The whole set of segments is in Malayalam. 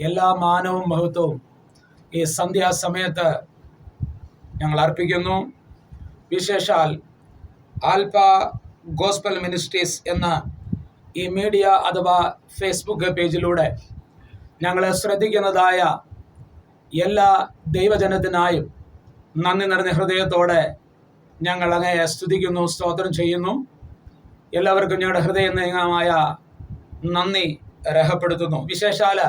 എല്ലാ മാനവും മഹത്വവും ഈ സന്ധ്യാസമയത്ത് ഞങ്ങൾ അർപ്പിക്കുന്നു. വിശേഷാൽ ആൽഫ ഗോസ്പൽ മിനിസ്ട്രീസ് എന്ന ഈ മീഡിയ അഥവാ ഫേസ്ബുക്ക് പേജിലൂടെ ഞങ്ങളെ ശ്രദ്ധിക്കുന്നതായ എല്ലാ ദൈവജനത്തിനായും നന്ദി നിറഞ്ഞ ഹൃദയത്തോടെ ഞങ്ങൾ അങ്ങയെ സ്തുതിക്കുന്നു, സ്തോത്രം ചെയ്യുന്നു. എല്ലാവർക്കും ഞങ്ങളുടെ ഹൃദയംഗമായ നന്ദി രേഖപ്പെടുത്തുന്നു. വിശേഷാൽ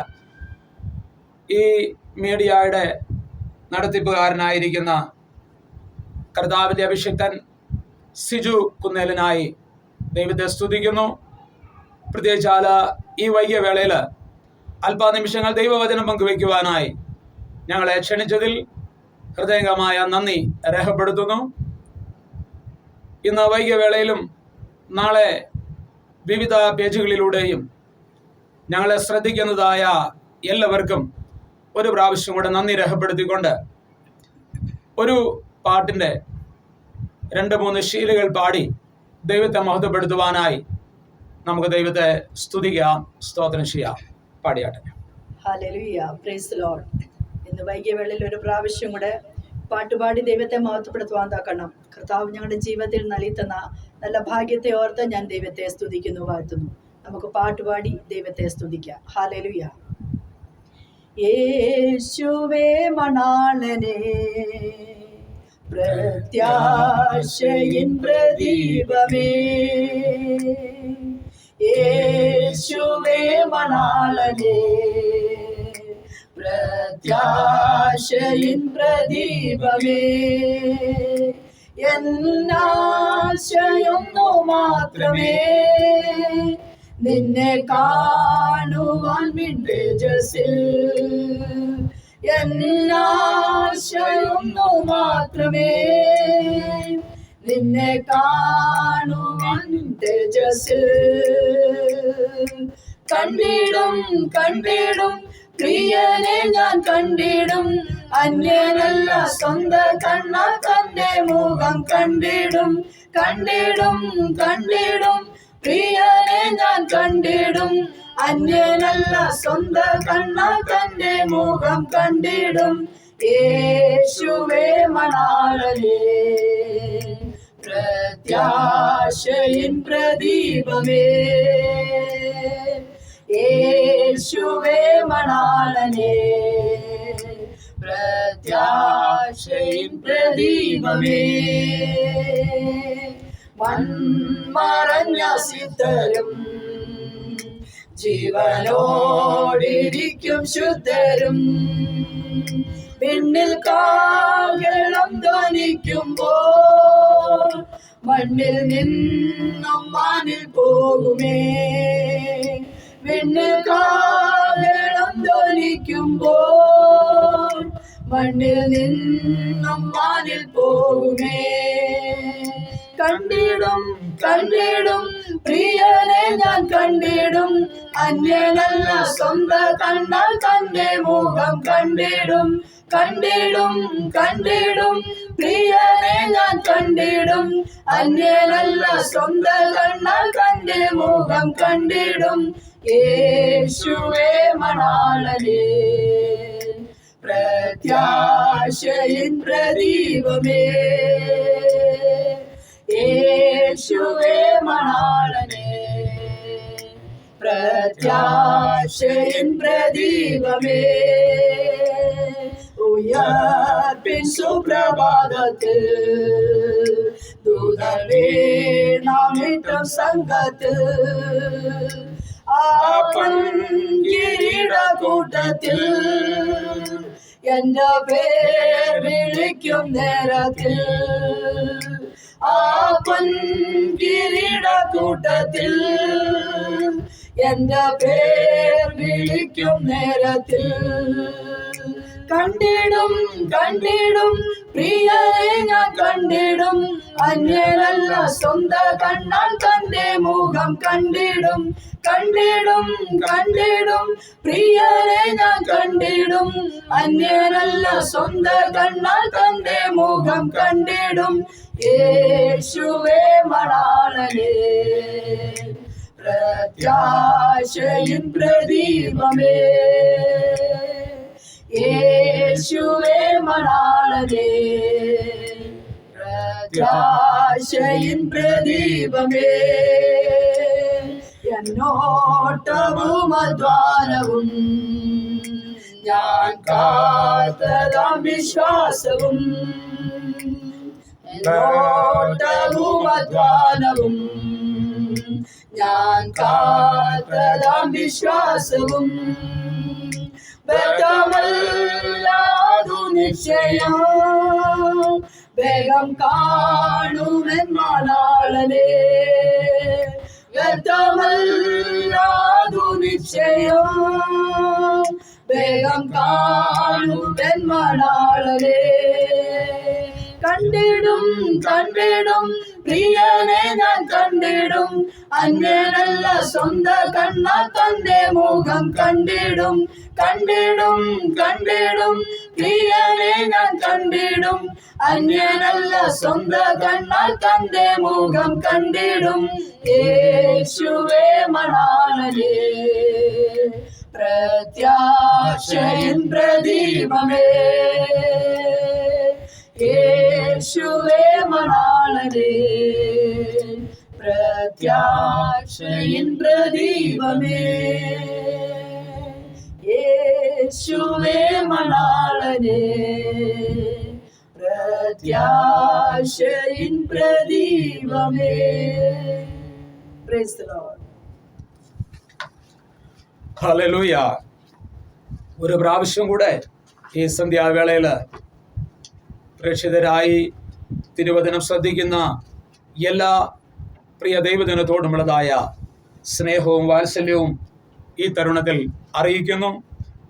ഈ മീഡിയയുടെ നടത്തിപ്പുകാരനായിരിക്കുന്ന കർത്താവിൻ്റെ അഭിഷിക്തൻ സിജു കുന്നേലിനായി ദൈവത്തെ സ്തുതിക്കുന്നു. പ്രത്യേകിച്ചാൽ ഈ വൈകിയ വേളയിൽ അല്പനിമിഷങ്ങൾ ദൈവവചനം പങ്കുവയ്ക്കുവാനായി ഞങ്ങളെ ക്ഷണിച്ചതിൽ ഹൃദയംഗമായ നന്ദി രേഖപ്പെടുത്തുന്നു. ഇന്ന് വൈകിയ വേളയിലും നാളെ വിവിധ പേജുകളിലൂടെയും ഞങ്ങളെ ശ്രദ്ധിക്കുന്നതായ എല്ലാവർക്കും ഒരു പ്രാവശ്യം കൂടെ നന്ദി രേഖപ്പെടുത്തിക്കൊണ്ട് ഒരു പാട്ടിൻ്റെ 2-3 ശീലുകൾ പാടി ദൈവത്തെ മഹത്വപ്പെടുത്തുവാനായി നമുക്ക് ദൈവത്തെ സ്തുതിക്കാം, സ്തോത്രം ചെയ്യാം. പാടിയാട്ടെ. Hallelujah, praise the Lord. ഇന്ന് വൈകിയ വേളയിൽ ഒരു പ്രാവശ്യം കൂടെ പാട്ടുപാടി ദൈവത്തെ മഹത്വപ്പെടുത്തുവാൻ താക്കണം. കർത്താവ് ഞങ്ങളുടെ ജീവിതത്തിൽ നൽകിത്തന്ന നല്ല ഭാഗ്യത്തെ ഓർത്ത് ഞാൻ ദൈവത്തെ സ്തുതിക്കുന്നു, വാഴ്ത്തുന്നു. നമുക്ക് പാട്ടുപാടി ദൈവത്തെ സ്തുതിക്കാം. ഹല്ലേലൂയ. യേശുവേ മണാളനെ പ്രത്യാശയിൻ പ്രദീപമേ, യേശുവേ മണാളനെ പ്രത്യാശയിൻ പ്രദീപമേ, എന്നാശയൊന്നു മാത്രമേ നിന്നെ കാണുവാൻ തേജസ്സിൽ, എന്നാശയൊന്നു മാത്രമേ നിന്നെ കാണുവാൻ തേജസ്സിൽ. കണ്ടിടും കണ്ടിടും പ്രിയനെ ഞാൻ കണ്ടിടും, അന്യനല്ല സ്വന്തം കണ്ണാൽ തന്റെ മുഖം കണ്ടിടും. കണ്ടിടും കണ്ടിടും പ്രിയനെ ഞാൻ കണ്ടിടും, അന്യനല്ല സ്വന്തം കണ്ണാൽ തന്റെ മുഖം കണ്ടിടും. യേശുവേ മണാളനെ പ്രത്യാശയിൻ പ്രദീപമേ, യേശുവേ മണാളനെ പ്രത്യാശയിൻ പ്രദീപമേ, മൺമറഞ്ഞ സിദ്ധരും ജീവനോടിരിക്കും ശുദ്ധരും, പിന്നിൽ കാഹളം ധ്വനിക്കുമ്പോൾ മണ്ണിൽ നിന്നും വാനിൽ പോകുമേ. പിന്നിൽ കാഹളം ധ്വനിക്കുമ്പോൾ മണ്ണിൽ നിന്നും വാനിൽ പോകുമേ. കണ്ടിടും കണ്ടിടും പ്രിയനെ ഞാൻ കണ്ടിടും, അന്യനല്ല സ്വന്തം കണ്ണാൽ തന്റെ മുഖം കണ്ടിടും. കണ്ടിടും കണ്ടിടും പ്രിയനെ ഞാൻ കണ്ടിടും, അന്യനല്ല സ്വന്തം കണ്ണാൽ തന്റെ മുഖം കണ്ടിടും. യേശുവേ മണാളനെ പ്രത്യാശയിൻ പ്രദീപമേ, യേശുവേ മണാളനെ പ്രത്യാശയിൻ പ്രദീപമേ. ഉയർപ്പിൻ സുപ്രഭാതത്തിൽ ദൂതരേ നാമിട്ടും സംഘത്തിൽ, ആപ്പൻ കിരീട കൂട്ടത്തിൽ എന്റെ പേർ വിളിക്കും നേരത്തിൽ, ആപ്പൻ കിരീട കൂട്ടത്തിൽ എന്റെ പേർ വിളിക്കും നേരത്തിൽ. കണ്ടിടും കണ്ടിടും പ്രിയനെ ഞാൻ കണ്ടിടും, അന്യനല്ല സ്വന്തം കണ്ണാൽ തന്റെ മുഖം കണ്ടിടും. കണ്ടിടും കണ്ടിടും പ്രിയനെ ഞാൻ കണ്ടിടും, അന്യനല്ല സ്വന്തം കണ്ണാൽ തന്റെ മുഖം കണ്ടിടും. യേശുവേ മണാളനെ പ്രത്യാശയിൻ പ്രദീപമേ, മണാളനേ പ്രത്യാശയിൻ പ്രദീപമേ എന്നോട്ടവും അധ്വാനവും ഞാൻ കാത്തതാം വിശ്വാസവും എന്നോട്ടവും അധ്വാനവും ഞാൻ കാത്തതാം വിശ്വാസവും വ്യക്തമല്ലാതു നിശ്ചയം വേഗം കാണുമെൻ മണാളനേ വ്യക്തമല്ലാതു നിശ്ചയം വേഗം കാണുമെൻ മണാളനേ കണ്ടിടും പ്രിയനെ ഞാൻ കണ്ടിടും അന്യനല്ല സ്വന്ത കണ്ണ തന്റെ മുഖം കണ്ടിടും പ്രിയനെ ഞാൻ കണ്ടിടും അന്യനല്ല സ്വന്ത കണ്ണാൽ തന്റെ മുഖം കണ്ടിടും യേശുവേ മണാളനേ പ്രത്യാശയിൻ പ്രദീപമേ യേശുവേ മണാളനേ പ്രത്യാശയിൻ പ്രദീപമേ യേശുവേ മണാളനേ പ്രത്യാശയിൻ പ്രദീപമേ. Praise the Lord. ഹല്ലേലൂയ. ഒരു പ്രാവശ്യം കൂടെ ഈ സന്ധ്യാവേളയിൽ പ്രേക്ഷിതരായി തിരുവചനം ശ്രദ്ധിക്കുന്ന എല്ലാ പ്രിയ ദൈവജനത്തോടുമുള്ളതായ സ്നേഹവും വാത്സല്യവും ഈ തരുണത്തിൽ അറിയിക്കുന്നു.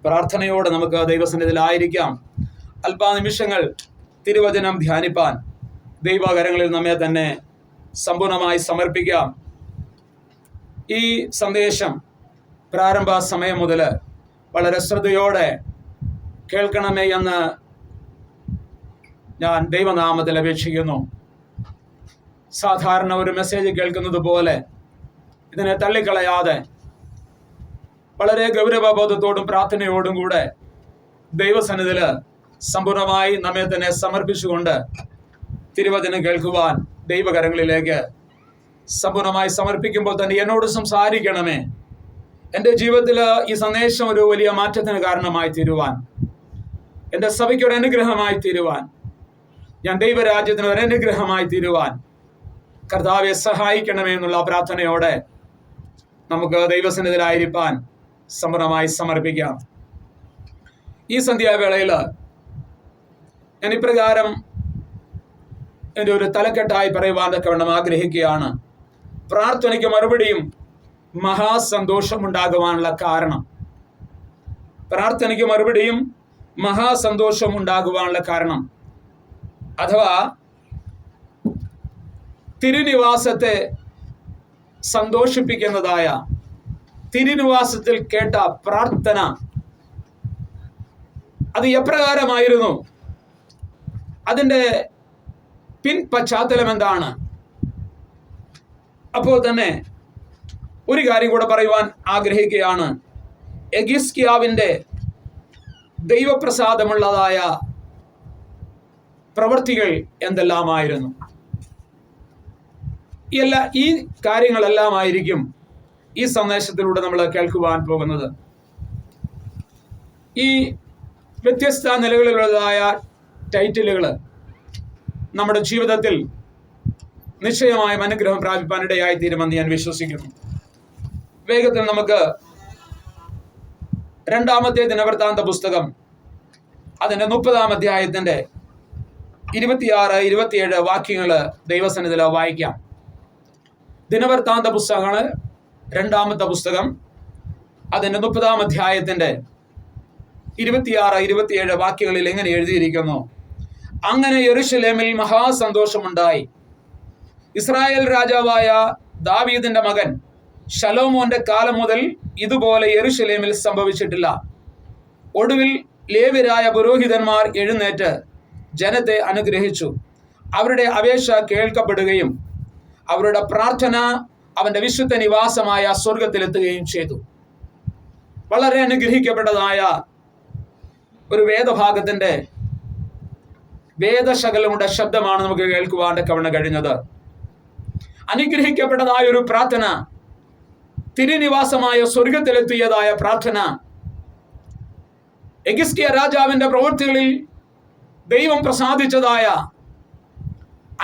പ്രാർത്ഥനയോടെ നമുക്ക് ദൈവസന്നിധിയിലായിരിക്കാം. അല്പനിമിഷങ്ങൾ തിരുവചനം ധ്യാനിപ്പാൻ ദൈവകരങ്ങളിൽ നമ്മെ തന്നെ സമ്പൂർണമായി സമർപ്പിക്കാം. ഈ സന്ദേശം പ്രാരംഭ സമയം മുതൽ വളരെ ശ്രദ്ധയോടെ കേൾക്കണമേ എന്ന് ഞാൻ ദൈവനാമത്തിൽ അപേക്ഷിക്കുന്നു. സാധാരണ ഒരു മെസ്സേജ് കേൾക്കുന്നത് പോലെ ഇതിനെ തള്ളിക്കളയാതെ വളരെ ഗൗരവബോധത്തോടും പ്രാർത്ഥനയോടും കൂടെ ദൈവസന്നിധിയിൽ സമ്പൂർണമായി നമ്മെ തന്നെ സമർപ്പിച്ചുകൊണ്ട് തിരുവചനം കേൾക്കുവാൻ ദൈവകരങ്ങളിലേക്ക് സമ്പൂർണമായി സമർപ്പിക്കുമ്പോൾ തന്നെ എന്നോട് സംസാരിക്കണമേ. എൻ്റെ ജീവിതത്തിൽ ഈ സന്ദേശം ഒരു വലിയ മാറ്റത്തിന് കാരണമായി തീരുവാൻ, എൻ്റെ സഭയ്ക്ക് ഒരു അനുഗ്രഹമായി തീരുവാൻ, ഞാൻ ദൈവരാജ്യത്തിന് ഒരു അനുഗ്രഹമായി തീരുവാൻ കർത്താവെ സഹായിക്കണമേ എന്നുള്ള പ്രാർത്ഥനയോടെ നമുക്ക് ദൈവസന്നിധിയിലായിരിക്കാൻ സമ്പൂർണമായി സമർപ്പിക്കാം. ഈ സന്ധ്യാവേളയിൽ ഞാൻ ഇപ്രകാരം എൻ്റെ ഒരു തലക്കെട്ടായി പറയുവാൻ തക്കവണ്ണം ആഗ്രഹിക്കുകയാണ്. പ്രാർത്ഥനയ്ക്ക് മറുപടിയും മഹാസന്തോഷമുണ്ടാകുവാനുള്ള കാരണം. പ്രാർത്ഥനയ്ക്ക് മറുപടിയും മഹാസന്തോഷമുണ്ടാകുവാനുള്ള കാരണം, അഥവാ തിരുനിവാസത്തെ സന്തോഷിപ്പിക്കുന്നതായ, തിരുനിവാസത്തിൽ കേട്ട പ്രാർത്ഥന അത് എപ്രകാരമായിരുന്നു, അതിൻ്റെ പിൻ പശ്ചാത്തലം എന്താണ്? അപ്പോൾ തന്നെ ഒരു കാര്യം കൂടെ പറയുവാൻ ആഗ്രഹിക്കുകയാണ്. എഗിസ്കിയാവിൻ്റെ ദൈവപ്രസാദമുള്ളതായ പ്രവൃത്തികൾ എന്തെല്ലാമായിരുന്നു? ഈ കാര്യങ്ങളെല്ലാമായിരിക്കും ഈ സന്ദേശത്തിലൂടെ നമ്മൾ കേൾക്കുവാൻ പോകുന്നത്. ഈ വ്യത്യസ്ത നിലകളിലുള്ളതായ ടൈറ്റിലുകൾ നമ്മുടെ ജീവിതത്തിൽ നിശ്ചയമായും അനുഗ്രഹം പ്രാപിപ്പാനിടയായി തീരുമെന്ന് ഞാൻ വിശ്വസിക്കുന്നു. വേഗത്തിൽ നമുക്ക് 2-ാമത്തെ ദിനവൃത്താന്ത പുസ്തകം അതിൻ്റെ 30-ാം അധ്യായത്തിൻ്റെ 26-27 വാക്യങ്ങൾ ദൈവസന്നിധിയിൽ വായിക്കാം. ദിനവൃത്താന്ത പുസ്തകമാണ് 2-ാമത്തെ പുസ്തകം, അതിൻ്റെ 30-ാം അധ്യായത്തിൻ്റെ 26-27 വാക്യങ്ങളിൽ എങ്ങനെ എഴുതിയിരിക്കുന്നു: അങ്ങനെ യെരൂശലേമിൽ മഹാസന്തോഷമുണ്ടായി. ഇസ്രായേൽ രാജാവായ ദാവീദിന്റെ മകൻ ശലോമോന്റെ കാലം മുതൽ ഇതുപോലെ യെരൂശലേമിൽ സംഭവിച്ചിട്ടില്ല. ഒടുവിൽ ലേവ്യരായ പുരോഹിതന്മാർ എഴുന്നേറ്റ് ജനത്തെ അനുഗ്രഹിച്ചു. അവരുടെ അപേക്ഷ കേൾക്കപ്പെടുകയും അവരുടെ പ്രാർത്ഥന അവന്റെ വിശുദ്ധ നിവാസമായ സ്വർഗത്തിലെത്തുകയും ചെയ്തു. വളരെ അനുഗ്രഹിക്കപ്പെട്ടതായ ഒരു വേദഭാഗത്തിന്റെ വേദശകലങ്ങളുടെ ശബ്ദമാണ് നമുക്ക് കേൾക്കുവാൻ കവണ കഴിഞ്ഞത്. അനുഗ്രഹിക്കപ്പെട്ടതായ ഒരു പ്രാർത്ഥന, തിരുനിവാസമായ സ്വർഗത്തിലെത്തിയതായ പ്രാർത്ഥന, എഗിസ്കിയ രാജാവിന്റെ പ്രവൃത്തികളിൽ ദൈവം പ്രസാദിച്ചതായ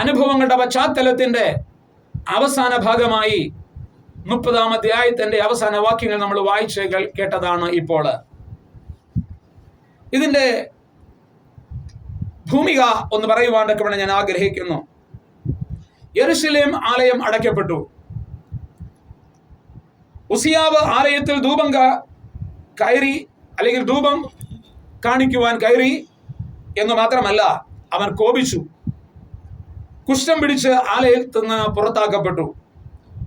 അനുഭവങ്ങളുടെ പശ്ചാത്തലത്തിന്റെ അവസാന ഭാഗമായി 30-ാം അധ്യായത്തിന്റെ അവസാന വാക്യങ്ങൾ നമ്മൾ വായിച്ച് കേട്ടതാണ്. ഇപ്പോൾ ഇതിന്റെ ഭൂമിക ഒന്ന് പറയുവാനൊക്കെ വേണം ഞാൻ ആഗ്രഹിക്കുന്നു. യെരുശലേം ആലയം അടയ്ക്കപ്പെട്ടു. ഉസിയാവ് ആലയത്തിൽ ധൂപം കയറി, അല്ലെങ്കിൽ ധൂപം കാണിക്കുവാൻ കയറി എന്ന് മാത്രമല്ല, അവൻ കോപിച്ചു, കുഷ്ഠം പിടിച്ച് ആലയത്തിൽ നിന്ന് പുറത്താക്കപ്പെട്ടു.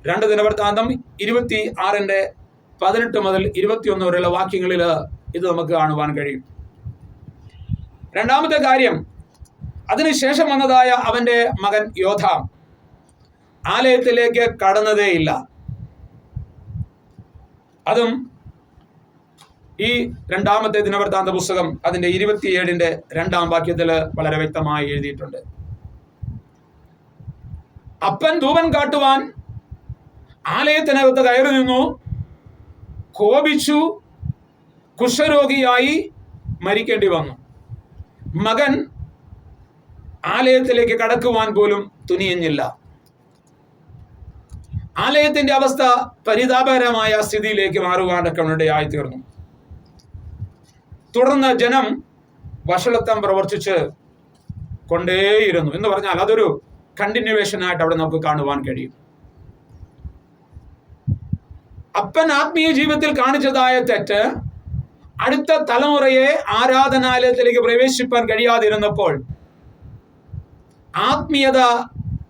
2 ദിനവൃത്താന്തം 26:18 മുതൽ 21 വരെയുള്ള വാക്യങ്ങളിൽ ഇത് നമുക്ക് കാണുവാൻ കഴിയും. രണ്ടാമത്തെ കാര്യം, അതിനുശേഷം വന്നതായ അവന്റെ മകൻ യോഥാം ആലയത്തിലേക്ക് കടന്നതേയില്ല. അതും ഈ 2-ാമത്തെ ദിനവൃത്താന്ത പുസ്തകം അതിന്റെ 27-ന്റെ 2-ാം വാക്യത്തിൽ വളരെ വ്യക്തമായി എഴുതിയിട്ടുണ്ട്. അപ്പൻ ധൂപൻ കാട്ടുവാൻ ആലയത്തിനകത്ത് കയറി നിന്നു, കോപിച്ചു, കുഷ്ഠരോഗിയായി മരിക്കേണ്ടി വന്നു. മകൻ ആലയത്തിലേക്ക് കടക്കുവാൻ പോലും തുനിയഞ്ഞില്ല. ആലയത്തിന്റെ അവസ്ഥ പരിതാപകരമായ സ്ഥിതിയിലേക്ക് മാറുവാനൊക്കെ ഇടയായി തീർന്നു. തുടർന്ന് ജനം വഷളത്വം പ്രവർത്തിച്ച് കൊണ്ടേയിരുന്നു എന്ന് പറഞ്ഞാൽ അതൊരു കണ്ടിന്യൂവേഷൻ ആയിട്ട് അവിടെ നമുക്ക് കാണുവാൻ കഴിയും. അപ്പൻ ആത്മീയ ജീവിതത്തിൽ കാണിച്ചതായ തെറ്റ് അടുത്ത തലമുറയെ ആരാധനാലയത്തിലേക്ക് പ്രവേശിപ്പാൻ കഴിയാതിരുന്നപ്പോൾ ആത്മീയത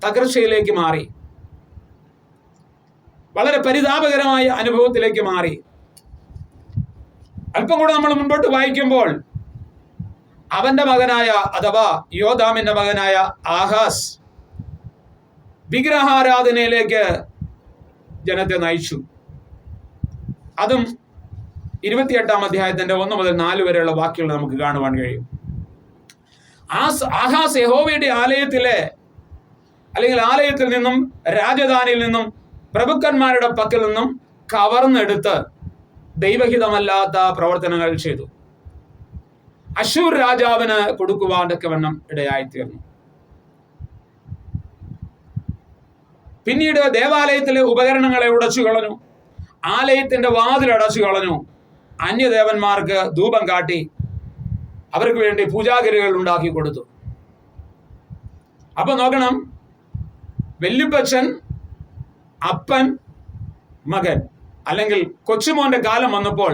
തകർച്ചയിലേക്ക് മാറി, വളരെ പരിതാപകരമായ അനുഭവത്തിലേക്ക് മാറി. അല്പം കൂടെ നമ്മൾ മുൻപോട്ട് വായിക്കുമ്പോൾ അവന്റെ മകനായ, അഥവാ യോഥാമിന്റെ മകനായ ആഹാസ് വിഗ്രഹാരാധനയിലേക്ക് ജനത്തെ നയിച്ചു. അതും 28-ാം അധ്യായത്തിന്റെ 1 മുതൽ 4 വരെയുള്ള വാക്യങ്ങൾ നമുക്ക് കാണുവാൻ കഴിയും. ആഹാസ് യഹോവയുടെ ആലയത്തിലെ, അല്ലെങ്കിൽ ആലയത്തിൽ നിന്നും, രാജധാനിയിൽ നിന്നും, പ്രഭുക്കന്മാരുടെ പക്കൽ നിന്നും കവർന്നെടുത്ത് ദൈവഹിതമല്ലാത്ത പ്രവർത്തനങ്ങൾ ചെയ്തു. അശൂർ രാജാവിന് കൊടുക്കുവാനൊക്കെ വണ്ണം ഇടയായിത്തീർന്നു. പിന്നീട് ദേവാലയത്തിലെ ഉപകരണങ്ങളെ ഉടച്ചു കളഞ്ഞു, ആലയത്തിന്റെ വാതിൽ അടച്ചു കളഞ്ഞു, അന്യദേവന്മാർക്ക് ധൂപം കാട്ടി അവർക്ക് വേണ്ടി പൂജാഗിരികൾ ഉണ്ടാക്കി കൊടുത്തു. അപ്പൊ നോക്കണം, വെല്ലുപ്പച്ചൻ, അപ്പൻ, മകൻ, അല്ലെങ്കിൽ കൊച്ചുമോന്റെ കാലം വന്നപ്പോൾ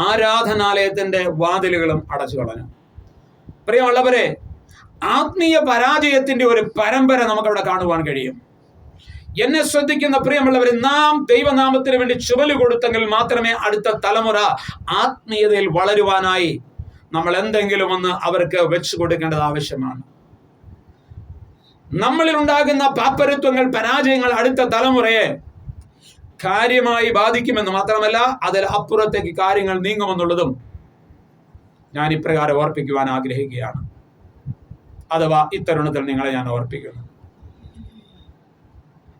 ആരാധനാലയത്തിന്റെ വാതിലുകളും അടച്ചു കളഞ്ഞു. പ്രിയമുള്ളവരെ, ആത്മീയ പരാജയത്തിന്റെ ഒരു പരമ്പര നമുക്കവിടെ കാണുവാൻ കഴിയും. എന്നെ ശ്രദ്ധിക്കുന്ന പ്രിയമുള്ളവരെ, നാം ദൈവനാമത്തിന് വേണ്ടി ചുമല് കൊടുത്തെങ്കിൽ മാത്രമേ അടുത്ത തലമുറ ആത്മീയതയിൽ വളരുവാനായി നമ്മൾ എന്തെങ്കിലും ഒന്ന് അവർക്ക് വെച്ചു കൊടുക്കേണ്ടത് ആവശ്യമാണ്. നമ്മളിൽ ഉണ്ടാകുന്ന പാപ്പരത്വങ്ങൾ, പരാജയങ്ങൾ അടുത്ത തലമുറയെ കാര്യമായി ബാധിക്കുമെന്ന് മാത്രമല്ല, അതിൽ അപ്പുറത്തേക്ക് കാര്യങ്ങൾ നീങ്ങുമെന്നുള്ളതും ഞാൻ ഇപ്രകാരം ഓർപ്പിക്കുവാൻ ആഗ്രഹിക്കുകയാണ്. അഥവാ ഇത്തരുണത്തിൽ നിങ്ങളെ ഞാൻ ഓർപ്പിക്കുന്നു.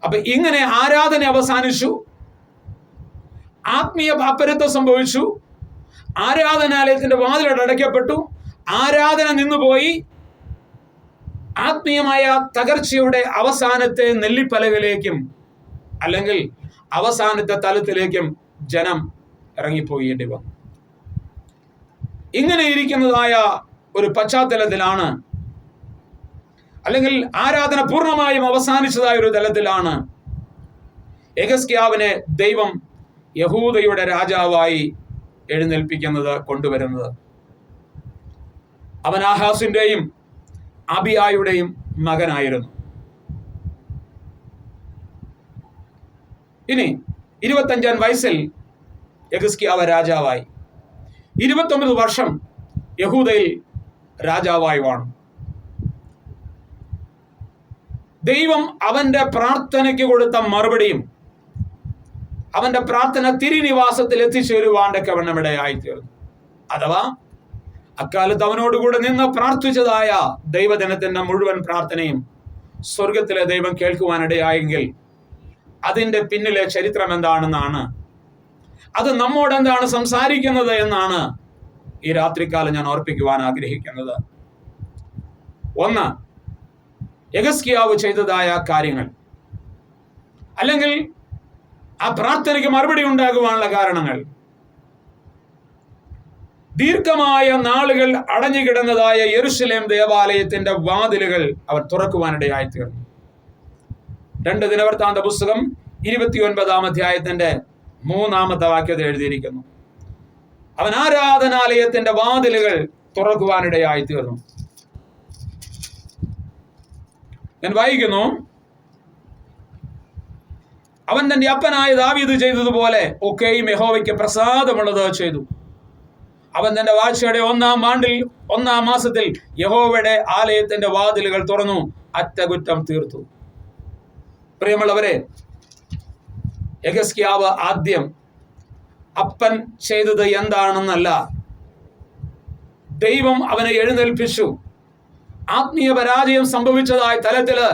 അപ്പൊ ഇങ്ങനെ ആരാധന അവസാനിച്ചു, ആത്മീയ പാപ്പരത്വം സംഭവിച്ചു, ആരാധനാലയത്തിന്റെ വാതിൽ അടയ്ക്കപ്പെട്ടു, ആരാധന നിന്നുപോയി, ആത്മീയമായ തകർച്ചയുടെ അവസാനത്തെ നെല്ലിപ്പലകിലേക്കും, അല്ലെങ്കിൽ അവസാനത്തെ തലത്തിലേക്കും ജനം ഇറങ്ങിപ്പോകേണ്ടി വന്നു. ഇങ്ങനെ ഇരിക്കുന്നതായ ഒരു പശ്ചാത്തലത്തിലാണ്, അല്ലെങ്കിൽ ആരാധന പൂർണ്ണമായും അവസാനിച്ചതായ ഒരു തലത്തിലാണ് യെഹിസ്കീയാവിനെ ദൈവം യഹൂദയുടെ രാജാവായി എഴുന്നേൽപ്പിക്കുന്നത്, കൊണ്ടുവരുന്നത്. അവൻ ആഹാസിന്റെയും അബിയായുടെയും മകനായിരുന്നു. ഇനി 25-ാം വയസ്സിൽ യെഹിസ്കീയാവ് രാജാവായി. 29 വർഷം യഹൂദയിൽ രാജാവായി വാണു. ദൈവം അവന്റെ പ്രാർത്ഥനയ്ക്ക് കൊടുത്ത മറുപടിയും അവന്റെ പ്രാർത്ഥന തിരുനിവാസത്തിൽ എത്തിച്ചേരുവാണ്ടൊക്കെ വണ്ണമിടയായിത്തീർന്നു. അഥവാ അക്കാലത്ത് അവനോടുകൂടെ നിന്ന് പ്രാർത്ഥിച്ചതായ ദൈവജനത്തിന്റെ മുഴുവൻ പ്രാർത്ഥനയും സ്വർഗത്തിലെ ദൈവം കേൾക്കുവാനിടയായെങ്കിൽ അതിന്റെ പിന്നിലെ ചരിത്രം എന്താണെന്നാണ്, അത് നമ്മോട് എന്താണ് സംസാരിക്കുന്നത് എന്നാണ് ഈ രാത്രികാലം ഞാൻ ഓർപ്പിക്കുവാൻ ആഗ്രഹിക്കുന്നത്. ഒന്ന്, യെഹെസ്കേയാവ് ചെയ്തതായ കാര്യങ്ങൾ, അല്ലെങ്കിൽ ആ പ്രാർത്ഥനയ്ക്ക് മറുപടി ഉണ്ടാകുവാനുള്ള കാരണങ്ങൾ. ദീർഘമായ നാളുകൾ അടഞ്ഞുകിടന്നതായ യെരുശലേം ദേവാലയത്തിന്റെ വാതിലുകൾ അവർ തുറക്കുവാനിടയായി തീർന്നു. 2 ദിനവൃത്താന്ത പുസ്തകം 29-ാം അധ്യായത്തിന്റെ 3-ാമത്തെ വാക്യത്തിൽ എഴുതിയിരിക്കുന്നു, അവൻ ആരാധനാലയത്തിന്റെ വാതിലുകൾ തുറക്കുവാനിടയായി തീർന്നു. ഞാൻ വായിക്കുന്നു, അവൻ തന്റെ അപ്പനായ ദാവീദ് ചെയ്തതുപോലെ ഒക്കെയും യഹോവയ്ക്ക് പ്രസാദമുള്ളത് ചെയ്തു. അവൻ തന്റെ വാഴ്ചയുടെ 1-ാം ആണ്ടിൽ 1-ാം മാസത്തിൽ യഹോവയുടെ ആലയത്തിന്റെ വാതിലുകൾ തുറന്നു, അറ്റകുറ്റം തീർത്തു. പ്രിയമുള്ളവരെ, യെഹെസ്കേയാവ് ആദ്യം അപ്പൻ ചെയ്തത് എന്താണെന്നല്ല, ദൈവം അവനെ എഴുന്നേൽപ്പിച്ചു. ആത്മീയ പരാജയം സംഭവിച്ചതായ തലത്തില്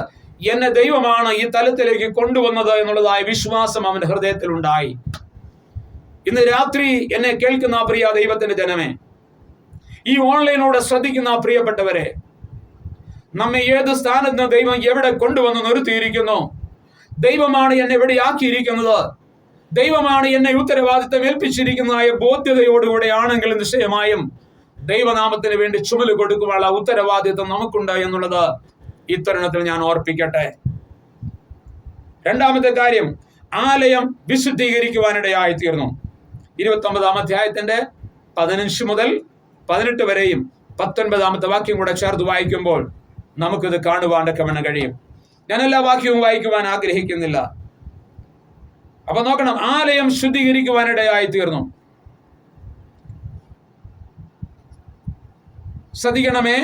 എന്നെ ദൈവമാണ് ഈ തലത്തിലേക്ക് കൊണ്ടുവന്നത് എന്നുള്ളതായ വിശ്വാസം അവന്റെ ഹൃദയത്തിൽ ഉണ്ടായി. ഇന്ന് രാത്രി എന്നെ കേൾക്കുന്ന പ്രിയ ദൈവത്തിന്റെ ജനമേ, ഈ ഓൺലൈനിലൂടെ ശ്രദ്ധിക്കുന്ന പ്രിയപ്പെട്ടവരെ, നമ്മെ ഏത് സ്ഥാനത്ത് ദൈവം എവിടെ കൊണ്ടുവന്ന് നിർത്തിയിരിക്കുന്നു, ദൈവമാണ് എന്നെ എവിടെ ആക്കിയിരിക്കുന്നത്, ദൈവമാണ് എന്നെ ഉത്തരവാദിത്തം ഏൽപ്പിച്ചിരിക്കുന്നതായ ബോധ്യതയോടുകൂടെ ആണെങ്കിൽ നിശ്ചയമായും ദൈവനാമത്തിന് വേണ്ടി ചുമല് കൊടുക്കുവാനുള്ള ഉത്തരവാദിത്വം നമുക്കുണ്ട് എന്നുള്ളത് ഈ തരുണത്തിൽ ഞാൻ ഓർപ്പിക്കട്ടെ. 2-ാമത്തെ കാര്യം, ആലയം വിശുദ്ധീകരിക്കുവാനിടയായി തീർന്നു. 29-ാം അധ്യായത്തിന്റെ 15 മുതൽ 18 വരെയും 19-ാമത്തെ വാക്യം കൂടെ ചേർത്ത് വായിക്കുമ്പോൾ നമുക്കിത് കാണുവാൻ കഴിയും. ഞാൻ എല്ലാ വാക്യവും വായിക്കുവാൻ ആഗ്രഹിക്കുന്നില്ല. അപ്പൊ നോക്കണം, ആലയം ശുദ്ധീകരിക്കുവാനിടയായി തീർന്നു. ശ്രദ്ധിക്കണമേ,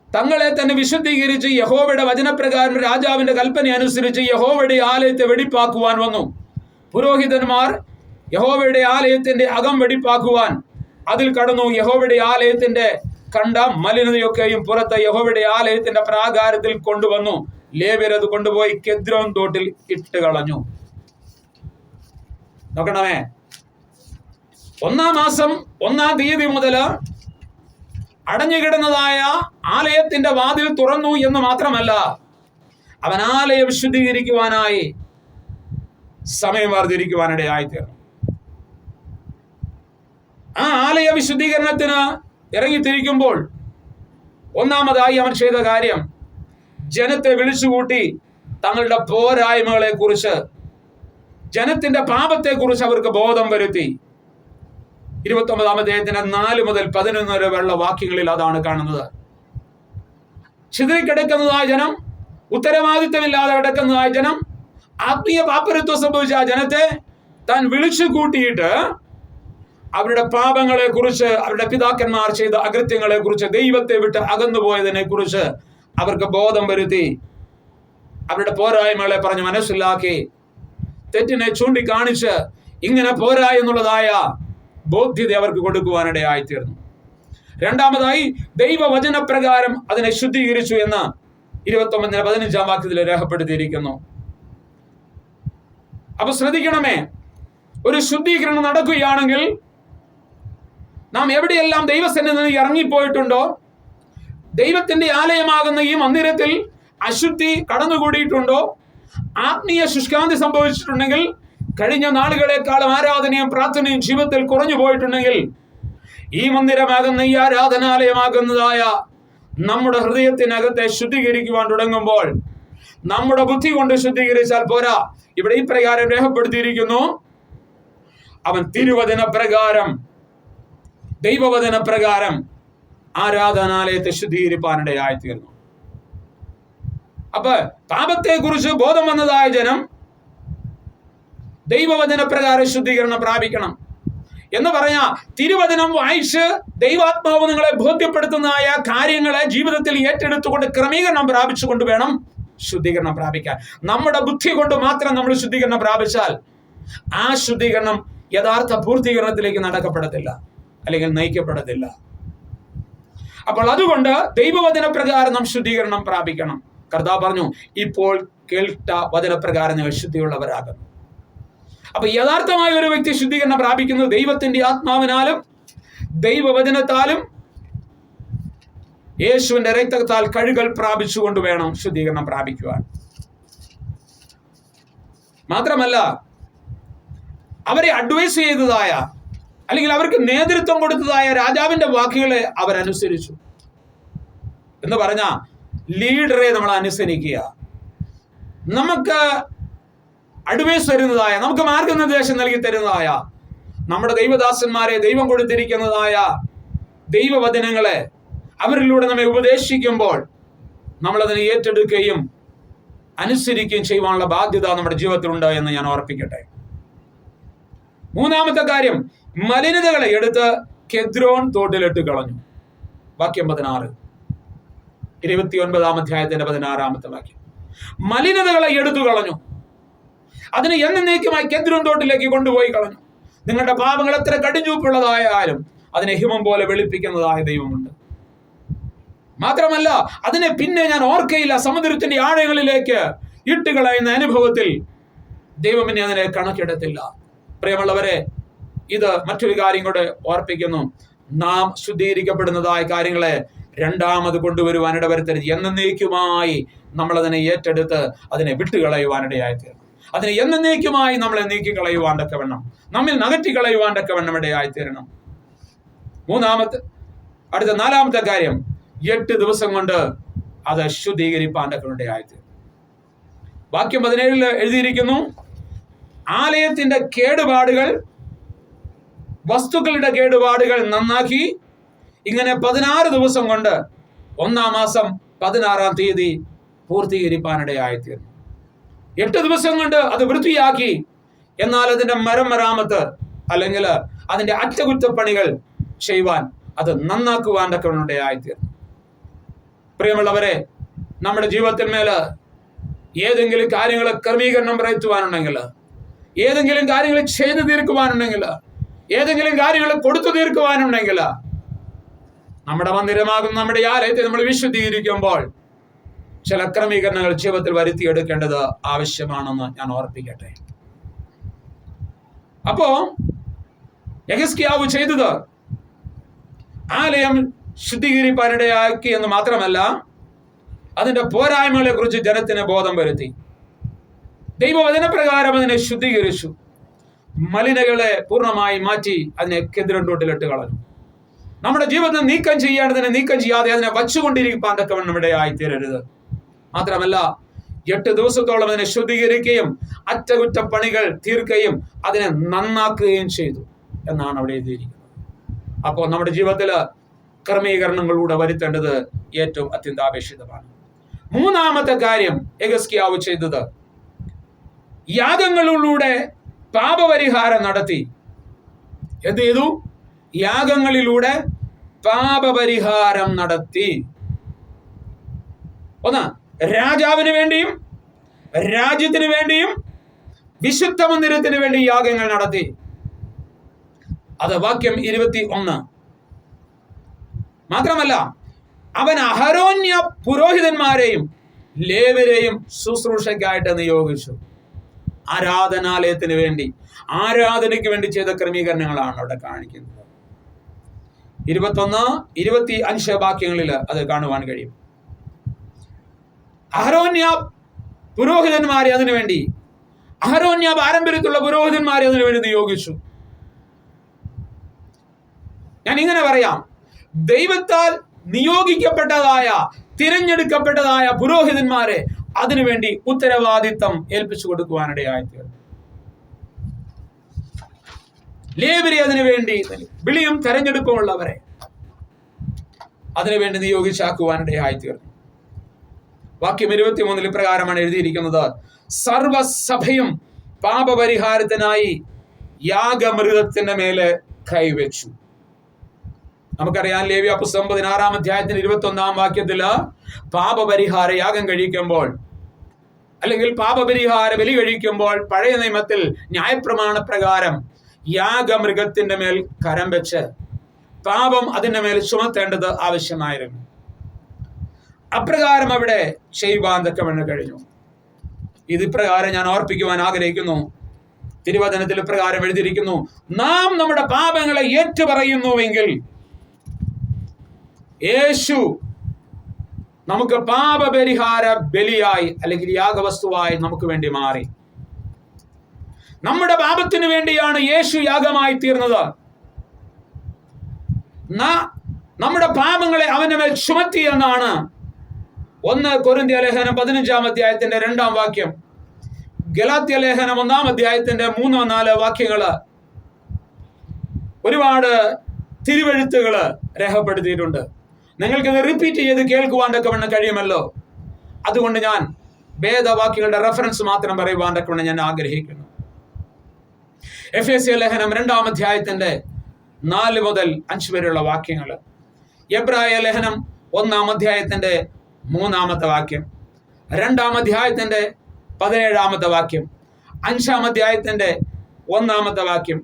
തങ്ങളെ തന്നെ വിശുദ്ധീകരിച്ച് യഹോവയുടെ വചനപ്രകാരം രാജാവിന്റെ കൽപ്പന അനുസരിച്ച് യഹോവയുടെ ആലയത്തെ വെടിപ്പാക്കുവാൻ വന്നു. പുരോഹിതന്മാർ യഹോവയുടെ ആലയത്തിന്റെ അകം വെടിപ്പാക്കുവാൻ അതിൽ കടന്നു. യഹോവയുടെ ആലയത്തിന്റെ കണ്ട മലിനതയൊക്കെയും പുറത്ത് യഹോവയുടെ ആലയത്തിന്റെ പ്രാകാരത്തിൽ കൊണ്ടുവന്നു. ലേവ്യർ അത് കൊണ്ടുപോയി കെദ്രോൻ തോട്ടിൽ ഇട്ട് കളഞ്ഞു. നോക്കണമേ, 1-ാം മാസം 1-ാം തീയതി മുതൽ അടഞ്ഞുകിടന്നതായ ആലയത്തിന്റെ വാതിൽ തുറന്നു എന്ന് മാത്രമല്ല, അവൻ ആലയം വിശുദ്ധീകരിക്കുവാനായി സമയം വർദ്ധിരിക്കുവാനിടയായി തീർന്നു. ആ ആലയ വിശുദ്ധീകരണത്തിന് ഇറങ്ങിത്തിരിക്കുമ്പോൾ ഒന്നാമതായി അവൻ ചെയ്ത കാര്യം, ജനത്തെ വിളിച്ചുകൂട്ടി തങ്ങളുടെ പോരായ്മകളെ കുറിച്ച്, ജനത്തിന്റെ പാപത്തെ കുറിച്ച് അവർക്ക് ബോധം വരുത്തി. 29-ാം അധ്യായത്തിന്റെ 4 മുതൽ 11 വരെയുള്ള വാക്യങ്ങളിൽ അതാണ് കാണുന്നത്. ചിതറിക്കിടക്കുന്നതായ ജനം, ഉത്തരവാദിത്തമില്ലാതെ കിടക്കുന്നതായ ജനം, ആത്മീയ പാപ്പരത്വം സംഭവിച്ച ആ ജനത്തെ താൻ വിളിച്ചു കൂട്ടിയിട്ട് അവരുടെ പാപങ്ങളെ കുറിച്ച്, അവരുടെ പിതാക്കന്മാർ ചെയ്ത അകൃത്യങ്ങളെ കുറിച്ച്, ദൈവത്തെ വിട്ട് അകന്നുപോയതിനെ കുറിച്ച് അവർക്ക് ബോധം വരുത്തി. അവരുടെ പോരായ്മകളെ പറഞ്ഞ് മനസ്സിലാക്കി, തെറ്റിനെ ചൂണ്ടിക്കാണിച്ച് ഇങ്ങനെ പോരാ എന്നുള്ളതായ ബോധ്യത അവർക്ക് കൊടുക്കുവാനിടയായി തീർന്നു. 2-ാമതായി ദൈവവചനപ്രകാരം അതിനെ ശുദ്ധീകരിച്ചു എന്ന് 29-15 വാക്യത്തിൽ രേഖപ്പെടുത്തിയിരിക്കുന്നു. അപ്പൊ ശ്രദ്ധിക്കണമേ, ഒരു ശുദ്ധീകരണം നടക്കുകയാണെങ്കിൽ നാം എവിടെയെല്ലാം ദൈവസന്നിധിയിൽ നിന്ന് ഇറങ്ങിപ്പോയിട്ടുണ്ടോ, ദൈവത്തിന്റെ ആലയമാകുന്ന ഈ മന്ദിരത്തിൽ അശുദ്ധി കടന്നുകൂടിയിട്ടുണ്ടോ, ആത്മീയ ശുഷ്കാന്തി സംഭവിച്ചിട്ടുണ്ടെങ്കിൽ, കഴിഞ്ഞ നാളുകളെക്കാളും ആരാധനയും പ്രാർത്ഥനയും ജീവിതത്തിൽ കുറഞ്ഞു പോയിട്ടുണ്ടെങ്കിൽ, ഈ മന്ദിരമാകുന്ന ഈ ആരാധനാലയമാകുന്നതായ നമ്മുടെ ഹൃദയത്തിനകത്തെ ശുദ്ധീകരിക്കുവാൻ തുടങ്ങുമ്പോൾ, നമ്മുടെ ബുദ്ധി കൊണ്ട് ശുദ്ധീകരിച്ചാൽ പോരാ. ഇവിടെ ഈ പ്രകാരം രേഖപ്പെടുത്തിയിരിക്കുന്നു, അവൻ തിരുവചന പ്രകാരം, ദൈവവചന പ്രകാരം ആരാധനാലയത്തെ ശുദ്ധീകരിപ്പാനിടയായി തീർന്നു. അപ്പൊ പാപത്തെ കുറിച്ച് ബോധം വന്നതായ ജനം ദൈവവചന പ്രകാരം ശുദ്ധീകരണം പ്രാപിക്കണം എന്ന് പറയാ. തിരുവചനം വായിച്ച് ദൈവാത്മാവ് നിങ്ങളെ ബോധ്യപ്പെടുത്തുന്നതായ കാര്യങ്ങളെ ജീവിതത്തിൽ ഏറ്റെടുത്തുകൊണ്ട് ക്രമീകരണം പ്രാപിച്ചുകൊണ്ട് വേണം ശുദ്ധീകരണം പ്രാപിക്കാൻ. നമ്മുടെ ബുദ്ധി കൊണ്ട് മാത്രം നമ്മൾ ശുദ്ധീകരണം പ്രാപിച്ചാൽ ആ ശുദ്ധീകരണം യഥാർത്ഥ പൂർത്തീകരണത്തിലേക്ക് നടക്കപ്പെടത്തില്ല. അല്ലെങ്കിൽ നയിക്കപ്പെടത്തില്ല. അപ്പോൾ അതുകൊണ്ട് ദൈവവചന പ്രകാരം നാം ശുദ്ധീകരണം പ്രാപിക്കണം. കർത്താവ് പറഞ്ഞു, ഇപ്പോൾ കേട്ട വചനപ്രകാരം നിങ്ങൾ ശുദ്ധിയുള്ളവരാകുന്നു. അപ്പൊ യഥാർത്ഥമായ ഒരു വ്യക്തി ശുദ്ധീകരണം പ്രാപിക്കുന്നത് ദൈവത്തിന്റെ ആത്മാവിനാലും ദൈവവചനത്താലും യേശുവിന്റെ രക്തത്താൽ കഴുകൽ പ്രാപിച്ചുകൊണ്ട് വേണം ശുദ്ധീകരണം പ്രാപിക്കുവാൻ. മാത്രമല്ല, അവരെ അഡ്വൈസ് ചെയ്തതായ അല്ലെങ്കിൽ അവർക്ക് നേതൃത്വം കൊടുത്തതായ രാജാവിന്റെ വാക്കുകളെ അവരനുസരിച്ചു. എന്ന് പറഞ്ഞ ലീഡറെ നമ്മൾ അനുസരിക്കുക. നമുക്ക് അഡ്വൈസ് തരുന്നതായ, നമുക്ക് മാർഗനിർദ്ദേശം നൽകി തരുന്നതായ നമ്മുടെ ദൈവദാസന്മാരെ, ദൈവം കൊടുത്തിരിക്കുന്നതായ ദൈവവചനങ്ങളെ അവരിലൂടെ നമ്മെ ഉപദേശിക്കുമ്പോൾ നമ്മളതിനെ ഏറ്റെടുക്കുകയും അനുസരിക്കുകയും ചെയ്യുവാനുള്ള ബാധ്യത നമ്മുടെ ജീവിതത്തിലുണ്ട് എന്ന് ഞാൻ ഓർപ്പിക്കട്ടെ. മൂന്നാമത്തെ കാര്യം, മലിനതകളെ എടുത്ത് കെദ്രോൻ തോട്ടിലിട്ട് കളഞ്ഞു. വാക്യം 16, 29 അധ്യായത്തിന്റെ 16 വാക്യം. മലിനതകളെ എടുത്തു കളഞ്ഞു, അതിനെ എന്നേക്കുമായി കെദ്രോൻ തോട്ടിലേക്ക് കൊണ്ടുപോയി കളഞ്ഞു. നിങ്ങളുടെ പാപങ്ങൾ എത്ര കടുഞ്ചൂപ്പുള്ളതായാലും അതിനെ ഹിമം പോലെ വെളുപ്പിക്കുന്നതായ ദൈവമുണ്ട്. മാത്രമല്ല, അതിനെ പിന്നെ ഞാൻ ഓർക്കയില്ല, സമുദ്രത്തിന്റെ ആഴങ്ങളിലേക്ക് ഇട്ടുകളയുന്ന അനുഭവത്തിൽ ദൈവം പിന്നെ അതിനെ കണക്കെടുത്തില്ല. പ്രിയമുള്ളവരെ, ഇത് മറ്റൊരു കാര്യം കൂടെ ഓർപ്പിക്കുന്നു. നാം ശുദ്ധീകരിക്കപ്പെടുന്നതായ കാര്യങ്ങളെ രണ്ടാമത് കൊണ്ടുവരുവാൻ ഇടവരുത്തരുത്. എന്നേക്കുമായി നമ്മളതിനെ ഏറ്റെടുത്ത് അതിനെ വിട്ടുകളയുവാനിടയായി തീരണം. അതിനെ എന്നേക്കുമായി നമ്മളെ നീക്കിക്കളയുവാണ്ടൊക്കെ വേണം, നമ്മിൽ നകറ്റിക്കളയുവാണ്ടൊക്കെ വേണം ഇടയായി തീരണം. അടുത്ത 4-ാമത്തെ കാര്യം, 8 ദിവസം കൊണ്ട് അത് ശുദ്ധീകരിപ്പാണ്ടൊക്കെ ഇടയായി തീരും. വാക്യം 17 എഴുതിയിരിക്കുന്നു, ആലയത്തിന്റെ കേടുപാടുകൾ, വസ്തുക്കളുടെ കേടുപാടുകൾ നന്നാക്കി ഇങ്ങനെ 16 ദിവസം കൊണ്ട് 1-ാം മാസം 16-ാം തീയതി പൂർത്തീകരിപ്പാനിടയായിത്തീർന്നു. 8 ദിവസം കൊണ്ട് അത് വൃത്തിയാക്കി. എന്നാൽ അതിന്റെ മരാമത്ത് അല്ലെങ്കിൽ അതിന്റെ അറ്റകുറ്റപ്പണികൾ ചെയ്യുവാൻ, അത് നന്നാക്കുവാനൊക്കെ ഇടയായിത്തീർന്നു. പ്രിയമുള്ളവരെ, നമ്മുടെ ജീവിതത്തിന്മേൽ ഏതെങ്കിലും കാര്യങ്ങൾ ക്രമീകരണം വരുത്തുവാനുണ്ടെങ്കിൽ, ഏതെങ്കിലും കാര്യങ്ങൾ ചെയ്തു തീർക്കുവാനുണ്ടെങ്കിൽ, ഏതെങ്കിലും കാര്യങ്ങൾ കൊടുത്തു തീർക്കുവാനുണ്ടെങ്കിൽ, നമ്മുടെ മന്ദിരമാകുന്ന നമ്മുടെ ആലയത്തെ നമ്മൾ വിശുദ്ധീകരിക്കുമ്പോൾ ചില ക്രമീകരണങ്ങൾ ജീവിതത്തിൽ വരുത്തിയെടുക്കേണ്ടത് ആവശ്യമാണെന്ന് ഞാൻ ഓർപ്പിക്കട്ടെ. അപ്പോ യെഹിസ്കിയാവ് ചെയ്തത് ആലയം ശുദ്ധീകരിപ്പാനിടയാക്കി എന്ന് മാത്രമല്ല, അതിന്റെ പോരായ്മകളെ കുറിച്ച് ജനത്തിന് ബോധം വരുത്തി. ദൈവവചനപ്രകാരം അതിനെ ശുദ്ധീകരിച്ചു. മലിനകളെ പൂർണ്ണമായി മാറ്റി അതിനെ കെദ്രോൻ തോട്ടിലിട്ട് കളഞ്ഞു. നമ്മുടെ ജീവിതത്തിൽ നീക്കം ചെയ്യേണ്ടതിനെ നീക്കം ചെയ്യാതെ അതിനെ വച്ചുകൊണ്ടിരിക്കാനൊക്കെ ഇടയായി തീരരുത്. മാത്രമല്ല, 8 ദിവസത്തോളം അതിനെ ശുദ്ധീകരിക്കുകയും അറ്റകുറ്റപ്പണികൾ തീർക്കുകയും അതിനെ നന്നാക്കുകയും ചെയ്തു എന്നാണ് അവിടെ എഴുതിയിരിക്കുന്നത്. അപ്പോൾ നമ്മുടെ ജീവിതത്തിൽ ക്രമീകരണങ്ങളിലൂടെ വരുത്തേണ്ടത് ഏറ്റവും അത്യന്താപേക്ഷിതമാണ്. 3-ാമത്തെ കാര്യം യെഹിസ്കിയാവ് ചെയ്തത്, യാഗങ്ങളിലൂടെ പാപപരിഹാരം നടത്തി. എന്ത് ചെയ്തു? യാഗങ്ങളിലൂടെ പാപപരിഹാരം നടത്തി. ഒന്ന്, രാജാവിന് വേണ്ടിയും രാജ്യത്തിന് വേണ്ടിയും വിശുദ്ധ മന്ദിരത്തിന് വേണ്ടി യാഗങ്ങൾ നടത്തി. അത് വാക്യം 21. മാത്രമല്ല, അവൻ അഹരോന്യ പുരോഹിതന്മാരെയും ലേവ്യരെയും ശുശ്രൂഷയ്ക്കായിട്ട് നിയോഗിച്ചു. ആരാധനാലയത്തിന് വേണ്ടി, ആരാധനയ്ക്ക് വേണ്ടി ചെയ്ത ക്രമീകരണങ്ങളാണ് അവിടെ കാണിക്കുന്നത്. 21, 25 വാക്യങ്ങളിൽ അത് കാണുവാൻ കഴിയും. അഹരോന്യ പുരോഹിതന്മാരെ അതിനുവേണ്ടി, അഹരോന്യ പാരമ്പര്യത്തിലുള്ള പുരോഹിതന്മാരെ അതിനുവേണ്ടി നിയോഗിച്ചു. ഞാൻ ഇങ്ങനെ പറയാം, ദൈവത്താൽ നിയോഗിക്കപ്പെട്ടതായ, തിരഞ്ഞെടുക്കപ്പെട്ടതായ പുരോഹിതന്മാരെ അതിനുവേണ്ടി ഉത്തരവാദിത്തം ഏൽപ്പിച്ചു കൊടുക്കുവാനിടയായിത്തീർന്നു. ലേവ്യരെ അതിനുവേണ്ടി, വിളിയും തെരഞ്ഞെടുപ്പുമുള്ളവരെ അതിനുവേണ്ടി നിയോഗിച്ചാക്കുവാനിടയായിത്തീർന്നു. വാക്യം 23 ഇപ്രകാരമാണ് എഴുതിയിരിക്കുന്നത്, സർവസഭയും പാപപരിഹാരത്തിനായി യാഗമൃഗത്തിന്റെ മേലെ കൈവച്ചു. നമുക്കറിയാം, ലേവ്യ പുസ്തകം 16-ാം അധ്യായത്തിന് 21-ാം വാക്യത്തില് പാപപരിഹാര യാഗം കഴിക്കുമ്പോൾ അല്ലെങ്കിൽ പാപപരിഹാര ബലി കഴിക്കുമ്പോൾ പഴയ നിയമത്തിൽ ന്യായപ്രമാണ പ്രകാരം യാഗമൃഗത്തിന്റെ മേൽ കരം വെച്ച് പാപം അതിന്റെ മേൽ ചുമത്തേണ്ടത് ആവശ്യമായിരുന്നു. അപ്രകാരം അവിടെ ചെയ്യുവാൻ തക്കവണ്ണം കഴിഞ്ഞു. ഇതിപ്രകാരം ഞാൻ ഓർപ്പിക്കുവാൻ ആഗ്രഹിക്കുന്നു. തിരുവചനത്തിൽ ഇപ്രകാരം എഴുതിയിരിക്കുന്നു, നാം നമ്മുടെ പാപങ്ങളെ ഏറ്റുപറയുന്നുവെങ്കിൽ യേശു നമുക്ക് പാപപരിഹാര ബലിയായി അല്ലെങ്കിൽ യാഗവസ്തുവായി നമുക്ക് വേണ്ടി മാറി. നമ്മുടെ പാപത്തിനു വേണ്ടിയാണ് യേശു യാഗമായി തീർന്നത്. നമ്മുടെ പാപങ്ങളെ അവന്റെ മേൽ ചുമത്തി എന്നാണ് 1 കൊരിന്ത്യ ലേഖനം 15-ാം അധ്യായത്തിന്റെ 2-ാം വാക്യം, ഗലാത്യ ലേഖനം 1-ാം അധ്യായത്തിന്റെ 3-4 വാക്യങ്ങള്, ഒരുപാട് തിരുവെഴുത്തുകള് രേഖപ്പെടുത്തിയിട്ടുണ്ട്. നിങ്ങൾക്കിത് റിപ്പീറ്റ് ചെയ്ത് കേൾക്കുവാൻ തക്കവണ്ണം കഴിയുമല്ലോ. അതുകൊണ്ട് ഞാൻ വേദവാക്യങ്ങളുടെ റെഫറൻസ് മാത്രം പറയുവാൻ തക്കവണ്ണം ഞാൻ ആഗ്രഹിക്കുന്നു. എഫേസ്യ ലേഖനം 2-ാം അധ്യായത്തിന്റെ 4 മുതൽ 5 വരെയുള്ള വാക്യങ്ങൾ, എബ്രായ ലേഖനം 1-ാം അധ്യായത്തിന്റെ 3-ാമത്തെ വാക്യം, 2-ാം അധ്യായത്തിന്റെ 17-ാമത്തെ വാക്യം, 5-ാം അധ്യായത്തിന്റെ 1-ാമത്തെ വാക്യം,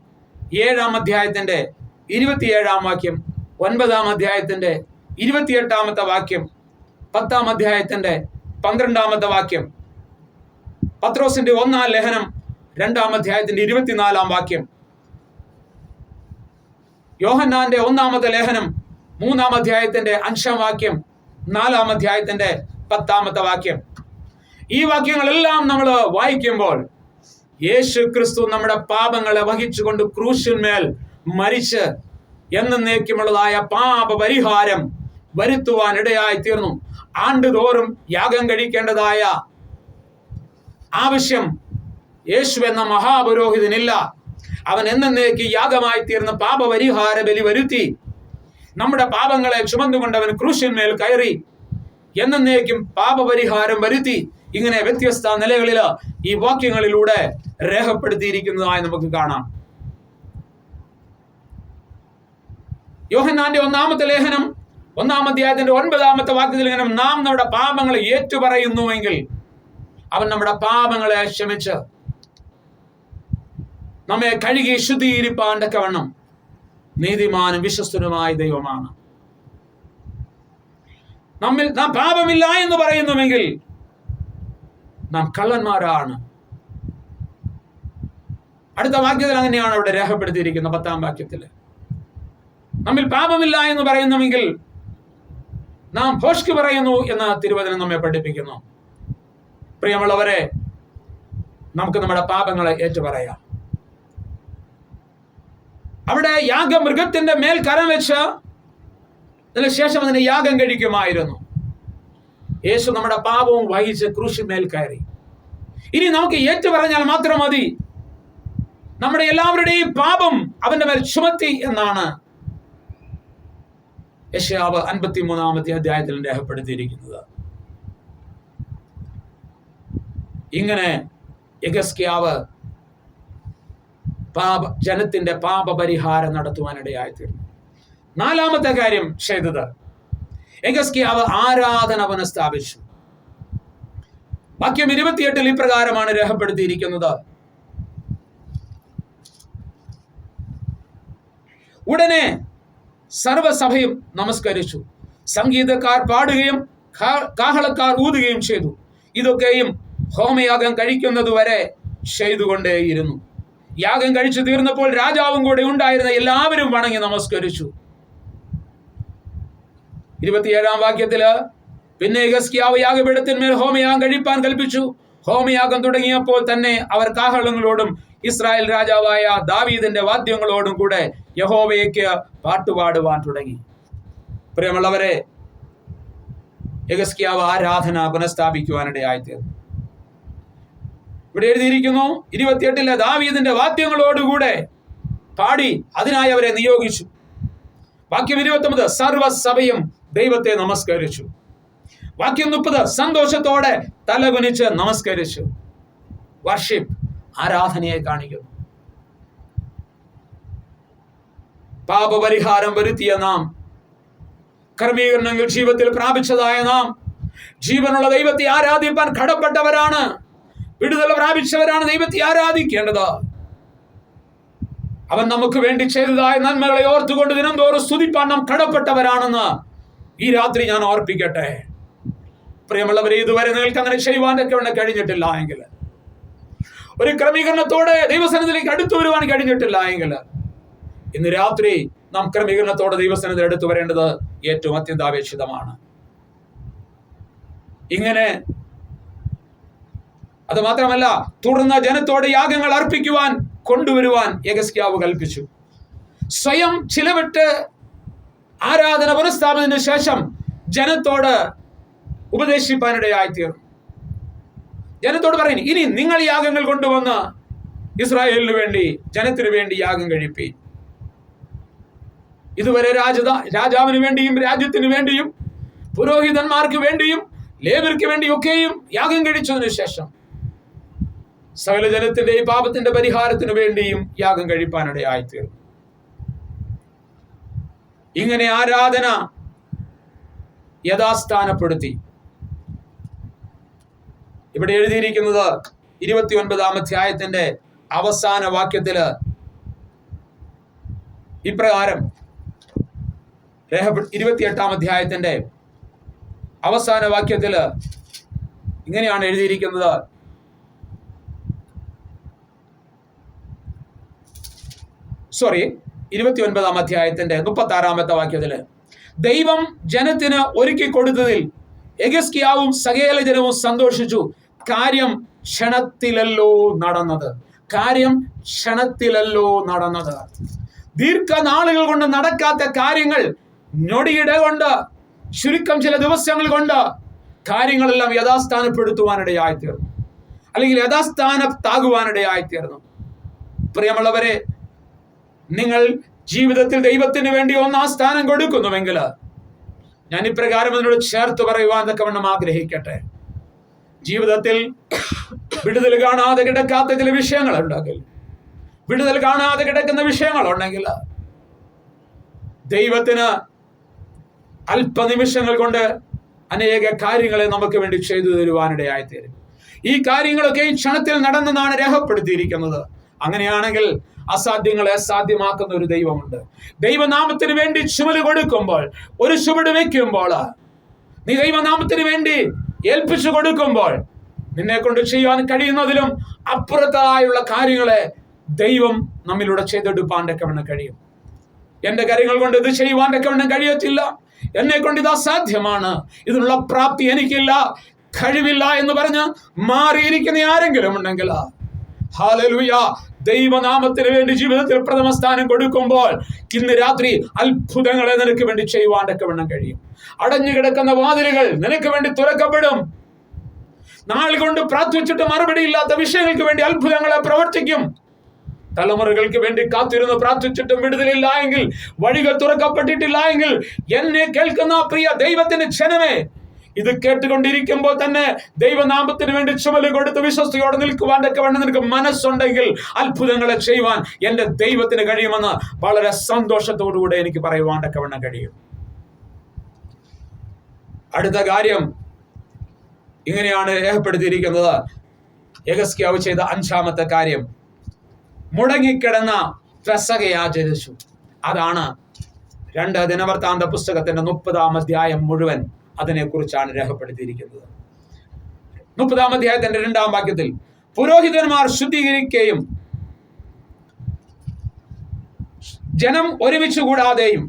7-ാം അധ്യായത്തിന്റെ 27-ാം വാക്യം, 9-ാം അധ്യായത്തിന്റെ 28-ാമത്തെ വാക്യം, 10-ാം അധ്യായത്തിന്റെ 12-ാമത്തെ വാക്യം, പത്രോസിന്റെ 1-ാം ലേഖനം 2-ാം അധ്യായത്തിന്റെ 24-ാം വാക്യം, യോഹന്നാന്റെ 1-ാമത്തെ ലേഖനം 3-ാം അധ്യായത്തിന്റെ 5-ാം വാക്യം, 4-ാം അധ്യായത്തിന്റെ 10-ാമത്തെ വാക്യം. ഈ വാക്യങ്ങളെല്ലാം നമ്മൾ വായിക്കുമ്പോൾ യേശു ക്രിസ്തു നമ്മുടെ പാപങ്ങളെ വഹിച്ചുകൊണ്ട് ക്രൂശിന്മേൽ മരിച്ച് എന്നേക്കുമുള്ളതായ പാപ പരിഹാരം വരുത്തുവാൻ ഇടയായി തീർന്നു. ആണ്ടുതോറും യാഗം കഴിക്കേണ്ടതായ ആവശ്യം യേശു എന്ന മഹാപുരോഹിതനില്ല. അവൻ എന്നേക്ക് യാഗമായി തീർന്ന് പാപപരിഹാര ബലി വരുത്തി നമ്മുടെ പാപങ്ങളെ ചുമന്നുകൊണ്ട് അവൻ ക്രൂശിന്മേൽ കയറി എന്നേക്കും പാപപരിഹാരം വരുത്തി. ഇങ്ങനെ വ്യത്യസ്ത നിലകളിൽ ഈ വാക്യങ്ങളിലൂടെ രേഖപ്പെടുത്തിയിരിക്കുന്നതായി നമുക്ക് കാണാം. യോഹന്നാന്റെ 1-ാമത്തെ ലേഖനം 1-ാം അധ്യായത്തിന്റെ 9-ാമത്തെ വാക്യത്തിൽ ഇങ്ങനെ, നാം നമ്മുടെ പാപങ്ങളെ ഏറ്റുപറയുന്നുവെങ്കിൽ അവൻ നമ്മുടെ പാപങ്ങളെ ക്ഷമിച്ച് നമ്മെ കഴുകി ശുദ്ധീകരിപ്പാൻ തക്കവണ്ണം നീതിമാനും വിശ്വസ്തനുമായ ദൈവമാണ്. നാം പാപമില്ല എന്ന് പറയുന്നുവെങ്കിൽ നാം കള്ളന്മാരാണ്. അടുത്ത വാക്യത്തിൽ അങ്ങനെയാണ് അവിടെ രേഖപ്പെടുത്തിയിരിക്കുന്നത്. 10-ാം വാക്യത്തില് നമ്മിൽ പാപമില്ല എന്ന് പറയുന്നുവെങ്കിൽ നാം ഭോഷ്ക് പറയുന്നു എന്ന് തിരുവചനം നമ്മെ പഠിപ്പിക്കുന്നു. പ്രിയമുള്ളവരെ, നമുക്ക് നമ്മുടെ പാപങ്ങളെ ഏറ്റുപറയാം. അവിടെ യാഗമൃഗത്തിന്റെ മേൽ കരം വെച്ച് അതിനുശേഷം അതിന് യാഗം കഴിക്കുമായിരുന്നു. യേശു നമ്മുടെ പാപവും വഹിച്ച് ക്രൂശിന്മേൽ കയറി. ഇനി നമുക്ക് ഏറ്റുപറഞ്ഞാൽ മാത്രം മതി. നമ്മുടെ എല്ലാവരുടെയും പാപം അവന്റെ മേൽ ചുമത്തി എന്നാണ് യെശയ്യാവ് 53-ാമത്തെ അധ്യായത്തിൽ രേഖപ്പെടുത്തിയിരിക്കുന്നത്. ഇങ്ങനെ യെഹിസ്കീയാവ് ജനത്തിന്റെ പാപപരിഹാരം നടത്തുവാനിടയായിത്തീർന്നു. 4-ാമത്തെ കാര്യം ചെയ്തത്, യെഹിസ്കീയാവ് ആരാധന പുനഃസ്ഥാപിച്ചു. വാക്യം 28-ൽ ഇപ്രകാരമാണ് രേഖപ്പെടുത്തിയിരിക്കുന്നത്, ഉടനെ സർവസഭയും നമസ്കരിച്ചു, സംഗീതക്കാർ പാടുകയും കാഹളക്കാർ ഊതുകയും ചെയ്തു. ഇതൊക്കെയും ഹോമയാഗം കഴിക്കുന്നതുവരെ ചെയ്തുകൊണ്ടേയിരുന്നു. യാഗം കഴിച്ചു തീർന്നപ്പോൾ രാജാവും കൂടെ ഉണ്ടായിരുന്ന എല്ലാവരും വണങ്ങി നമസ്കരിച്ചു. 27-ാം വാക്യത്തില്, പിന്നെ യെഹിസ്കീയാവ് യാഗപീഠത്തിന്മേൽ ഹോമയാഗം കഴിപ്പാൻ കൽപ്പിച്ചു. ഹോമയാഗം തുടങ്ങിയപ്പോൾ തന്നെ അവർ കാഹളങ്ങളോടും ഇസ്രായേൽ രാജാവായ ദാവീദിന്റെ വാദ്യങ്ങളോടും കൂടെ യഹോവയ്ക്ക് പാട്ടുപാടുവാൻ തുടങ്ങി. പ്രിയമുള്ളവരെ, യെഹിസ്കീയാവ് ആരാധന പുനഃസ്ഥാപിക്കുവാനിടയായിത്തീർന്നു. ഇവിടെ എഴുതിയിരിക്കുന്നു 28-ലെ, ദാവീദിന്റെ വാദ്യങ്ങളോടുകൂടെ പാടി അതിനായി അവരെ നിയോഗിച്ചു. വാക്യം 29, സർവസഭയും ദൈവത്തെ നമസ്കരിച്ചു. വാക്യം 30, സന്തോഷത്തോടെ തലകുനിച്ച് നമസ്കരിച്ചു. വർഷിപ്പ്, ആരാധനയെ കാണിക്കുന്നു. പാപപരിഹാരം വരുത്തിയ നാം, ക്രമീകരണങ്ങൾ ജീവിതത്തിൽ പ്രാപിച്ചതായ നാം ജീവനുള്ള ദൈവത്തെ ആരാധിപ്പാൻ കടപ്പെട്ടവരാണ്. വിടുതൽ പ്രാപിച്ചവരാണ് ദൈവത്തെ ആരാധിക്കേണ്ടത്. അവൻ നമുക്ക് വേണ്ടി ചെയ്തതായ നന്മകളെ ഓർത്തുകൊണ്ട് ദിനംതോറും സ്തുതിപ്പാൻ നാം കടപ്പെട്ടവരാണെന്ന് ഈ രാത്രി ഞാൻ ഓർപ്പിക്കട്ടെ. പ്രിയമുള്ളവരെ, ഇതുവരെ നിങ്ങൾക്ക് അങ്ങനെ ചെയ്യുവാനൊക്കെ വേണ്ട കഴിഞ്ഞിട്ടില്ല എങ്കിൽ, ഒരു ക്രമീകരണത്തോടെ ദൈവസന്നിധിയിലേക്ക് അടുത്തു വരുവാൻ കഴിഞ്ഞിട്ടില്ല എങ്കിൽ, ഇന്ന് രാത്രി നാം ക്രമീകരണത്തോടെ ദൈവസന്നിധിയിൽ അടുത്തു വരേണ്ടത് ഏറ്റവും അത്യന്താപേക്ഷിതമാണ്. ഇങ്ങനെ അത് മാത്രമല്ല, തുടർന്ന് ജനത്തോട് യാഗങ്ങൾ അർപ്പിക്കുവാൻ കൊണ്ടുവരുവാൻ യെഹിസ്കീയാവ് കൽപ്പിച്ചു. സ്വയം ചിലവിട്ട് ആരാധന പുനഃസ്ഥാപനത്തിന് ശേഷം ജനത്തോട് ഉപദേശിപ്പാനിടയായിത്തീർന്നു. ജനത്തോട് പറയുന്നു, ഇനി നിങ്ങൾ യാഗങ്ങൾ കൊണ്ടുവന്ന് ഇസ്രായേലിന് വേണ്ടി, ജനത്തിനു വേണ്ടി യാഗം കഴിപ്പീൻ. ഇതുവരെ രാജാവിന് വേണ്ടിയും രാജ്യത്തിന് വേണ്ടിയും പുരോഹിതന്മാർക്ക് വേണ്ടിയും ലേവ്യർക്ക് വേണ്ടിയും ഒക്കെയും യാഗം കഴിച്ചതിനു ശേഷം സകല ജനത്തിന്റെ ഈ പാപത്തിന്റെ പരിഹാരത്തിന് വേണ്ടിയും യാഗം കഴിപ്പാനിടയായിത്തീർന്നു. ഇങ്ങനെ ആരാധന യഥാസ്ഥാനപ്പെടുത്തി. ഇവിടെ എഴുതിയിരിക്കുന്നത് 29-ാം അധ്യായത്തിന്റെ അവസാന വാക്യത്തില് ഇപ്രകാരം, 28-ാം അധ്യായത്തിന്റെ അവസാന വാക്യത്തില് ഇങ്ങനെയാണ് എഴുതിയിരിക്കുന്നത്. സോറി 29-ാം അധ്യായത്തിന്റെ 36-ാമത്തെ വാക്യത്തില്, ദൈവം ജനത്തിന് ഒരുക്കി കൊടുത്തതിൽ യെഹിസ്കീയാവും സകല ജനവും സന്തോഷിച്ചു. കാര്യം ക്ഷണത്തിലല്ലോ നടന്നത്. കാര്യം ക്ഷണത്തിലല്ലോ നടന്നത്. ദീർഘനാളുകൾ കൊണ്ട് നടക്കാത്ത കാര്യങ്ങൾ ഞൊടിയിട കൊണ്ട്, ചുരുക്കം ചില ദിവസങ്ങൾ കൊണ്ട് കാര്യങ്ങളെല്ലാം യഥാസ്ഥാനപ്പെടുത്തുവാനിടയായിത്തീർന്നു, അല്ലെങ്കിൽ യഥാസ്ഥാനത്താകുവാനിടയായിത്തീർന്നു. പ്രിയമുള്ളവരെ, നിങ്ങൾ ജീവിതത്തിൽ ദൈവത്തിന് വേണ്ടി ഒന്നാം സ്ഥാനം കൊടുക്കുന്നുവെങ്കിൽ, ഞാൻ ഇപ്രകാരം അതിനോട് ചേർത്ത് പറയുവാൻ തക്കവണ്ണം ആഗ്രഹിക്കട്ടെ. ജീവിതത്തിൽ വിടുതൽ കാണാതെ കിടക്കാത്ത ചില വിഷയങ്ങളുണ്ടെങ്കിൽ, വിടുതൽ കാണാതെ കിടക്കുന്ന വിഷയങ്ങളുണ്ടെങ്കിൽ, ദൈവത്തിന് അല്പനിമിഷങ്ങൾ കൊണ്ട് അനേക കാര്യങ്ങളെ നമുക്ക് വേണ്ടി ചെയ്തു തരുവാനിടയായിത്തീരും. ഈ കാര്യങ്ങളൊക്കെ ഈ ക്ഷണത്തിൽ നടന്നെന്നാണ് രേഖപ്പെടുത്തിയിരിക്കുന്നത്. അങ്ങനെയാണെങ്കിൽ അസാധ്യങ്ങളെ സാധ്യമാക്കുന്ന ഒരു ദൈവമുണ്ട്. ദൈവനാമത്തിന് വേണ്ടി ചുമല് കൊടുക്കുമ്പോൾ, ഒരു ചുവട് വെക്കുമ്പോൾ, നീ ദൈവനാമത്തിന് വേണ്ടി ഏൽപ്പിച്ചു കൊടുക്കുമ്പോൾ, നിന്നെ കൊണ്ട് ചെയ്യാൻ കഴിയുന്നതിലും അപ്പുറത്തായുള്ള കാര്യങ്ങളെ ദൈവം നമ്മിലൂടെ ചെയ്തെടുപ്പാൻ തക്കവണ്ണം കഴിയും. എന്റെ കാര്യങ്ങൾ കൊണ്ട് ഇത് ചെയ്യുവാൻ തക്കവണ്ണം കഴിയത്തില്ല, എന്നെ കൊണ്ട് ഇത് അസാധ്യമാണ്, ഇതിനുള്ള പ്രാപ്തി എനിക്കില്ല, കഴിവില്ല എന്ന് പറഞ്ഞ് മാറിയിരിക്കുന്ന ആരെങ്കിലും ഉണ്ടെങ്കിൽ, ഹല്ലേലൂയ, ദൈവനാമത്തിന് വേണ്ടി ജീവിതത്തിൽ പ്രഥമ സ്ഥാനം കൊടുക്കുമ്പോൾ ഇന്ന് രാത്രി അത്ഭുതങ്ങളെ നിനക്ക് വേണ്ടി ചെയ്യുവാൻ തക്കവണ്ണം കഴിയും. അടഞ്ഞു കിടക്കുന്ന വാതിലുകൾ നിനക്ക് വേണ്ടി തുറക്കപ്പെടും. നാൾ കൊണ്ട് പ്രാർത്ഥിച്ചിട്ട് മറുപടി ഇല്ലാത്ത വിഷയങ്ങൾക്ക് വേണ്ടി അത്ഭുതങ്ങളെ പ്രവർത്തിക്കും. തലമുറകൾക്ക് വേണ്ടി കാത്തിരുന്ന് പ്രാർത്ഥിച്ചിട്ടും വിടുതലില്ല എങ്കിൽ, വഴികൾ തുറക്കപ്പെട്ടിട്ടില്ല എങ്കിൽ, എന്നെ കേൾക്കുന്ന പ്രിയ ദൈവത്തിന്റെ ജനമേ, ഇത് കേട്ടുകൊണ്ടിരിക്കുമ്പോൾ തന്നെ ദൈവനാമത്തിന് വേണ്ടി ചുമല് കൊടുത്ത് വിശ്വസ്തയോടെ നിൽക്കുവാൻ തക്കവണ്ണം നിനക്ക് മനസ്സുണ്ടെങ്കിൽ അത്ഭുതങ്ങളെ ചെയ്യുവാൻ എന്റെ ദൈവത്തിന് കഴിയുമെന്ന് വളരെ സന്തോഷത്തോടുകൂടെ എനിക്ക് പറയുവാൻ തക്കവണ്ണം കഴിയും. അടുത്ത കാര്യം ഇങ്ങനെയാണ് രേഖപ്പെടുത്തിയിരിക്കുന്നത്. യെഹിസ്കീയാവ് ചെയ്ത 5-ാമത്തെ കാര്യം, മുടങ്ങിക്കിടന്ന പെസഹ ആചരിച്ചു. അതാണ് 2 ദിനവൃത്താന്ത പുസ്തകത്തിന്റെ 30-ാം അധ്യായം മുഴുവൻ അതിനെക്കുറിച്ചാണ് രേഖപ്പെടുത്തിയിരിക്കുന്നത്. 30-ാം അധ്യായത്തിന്റെ 2-ാം വാക്യത്തിൽ, പുരോഹിതന്മാർ ശുദ്ധീകരിക്കുകയും ജനം ഒരുമിച്ച് കൂടാതെയും,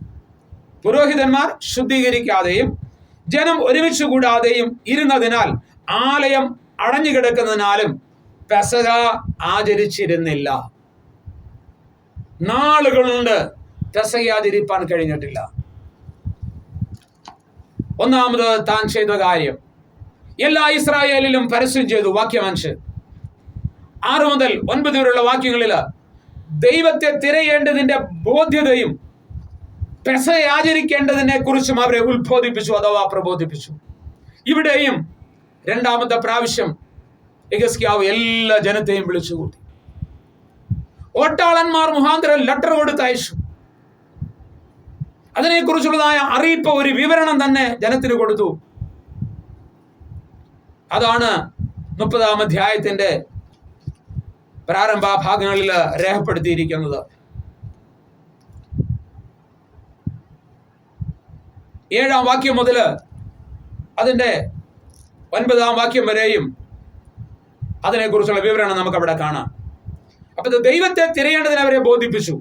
പുരോഹിതന്മാർ ശുദ്ധീകരിക്കാതെയും ജനം ഒരുമിച്ച് കൂടാതെയും ഇരുന്നതിനാൽ ആലയം അടഞ്ഞു കിടക്കുന്നതിനാലും പെസഹ ആചരിച്ചിരുന്നില്ല. നാളുകളുണ്ട് പെസഹ ആചരിപ്പാൻ കഴിഞ്ഞിട്ടില്ല. ഒന്നാമത് താൻ ചെയ്ത കാര്യം, എല്ലാ ഇസ്രായേലിലും പരസ്യം ചെയ്തു. വാക്യം 5, 6 മുതൽ 9 വരെയുള്ള വാക്യങ്ങളിൽ ദൈവത്തെ തിരയേണ്ടതിന്റെ ബോധ്യതയും പെസഹ ആചരിക്കേണ്ടതിനെ കുറിച്ചും അവരെ ഉത്ബോധിപ്പിച്ചു അഥവാ പ്രബോധിപ്പിച്ചു. ഇവിടെയും 2-ാമത്തെ പ്രാവശ്യം യെഹിസ്കീയാവ് എല്ലാ ജനത്തെയും വിളിച്ചുകൂട്ടി. ഓട്ടാളന്മാർ മുഖാന്തരം ലെറ്റർ കൊടുത്തയച്ചു. അതിനെക്കുറിച്ചുള്ളതായ അറിയിപ്പ്, ഒരു വിവരണം തന്നെ ജനത്തിന് കൊടുത്തു. അതാണ് 30-ാം അധ്യായത്തിന്റെ പ്രാരംഭ ഭാഗങ്ങളിൽ രേഖപ്പെടുത്തിയിരിക്കുന്നത്. 7-ാം വാക്യം മുതൽ അതിൻ്റെ 9-ാം വാക്യം വരെയും അതിനെക്കുറിച്ചുള്ള വിവരണം നമുക്ക് അവിടെ കാണാം. അപ്പൊ ദൈവത്തെ തിരയേണ്ടതിന് അവരെ ബോധിപ്പിച്ചു,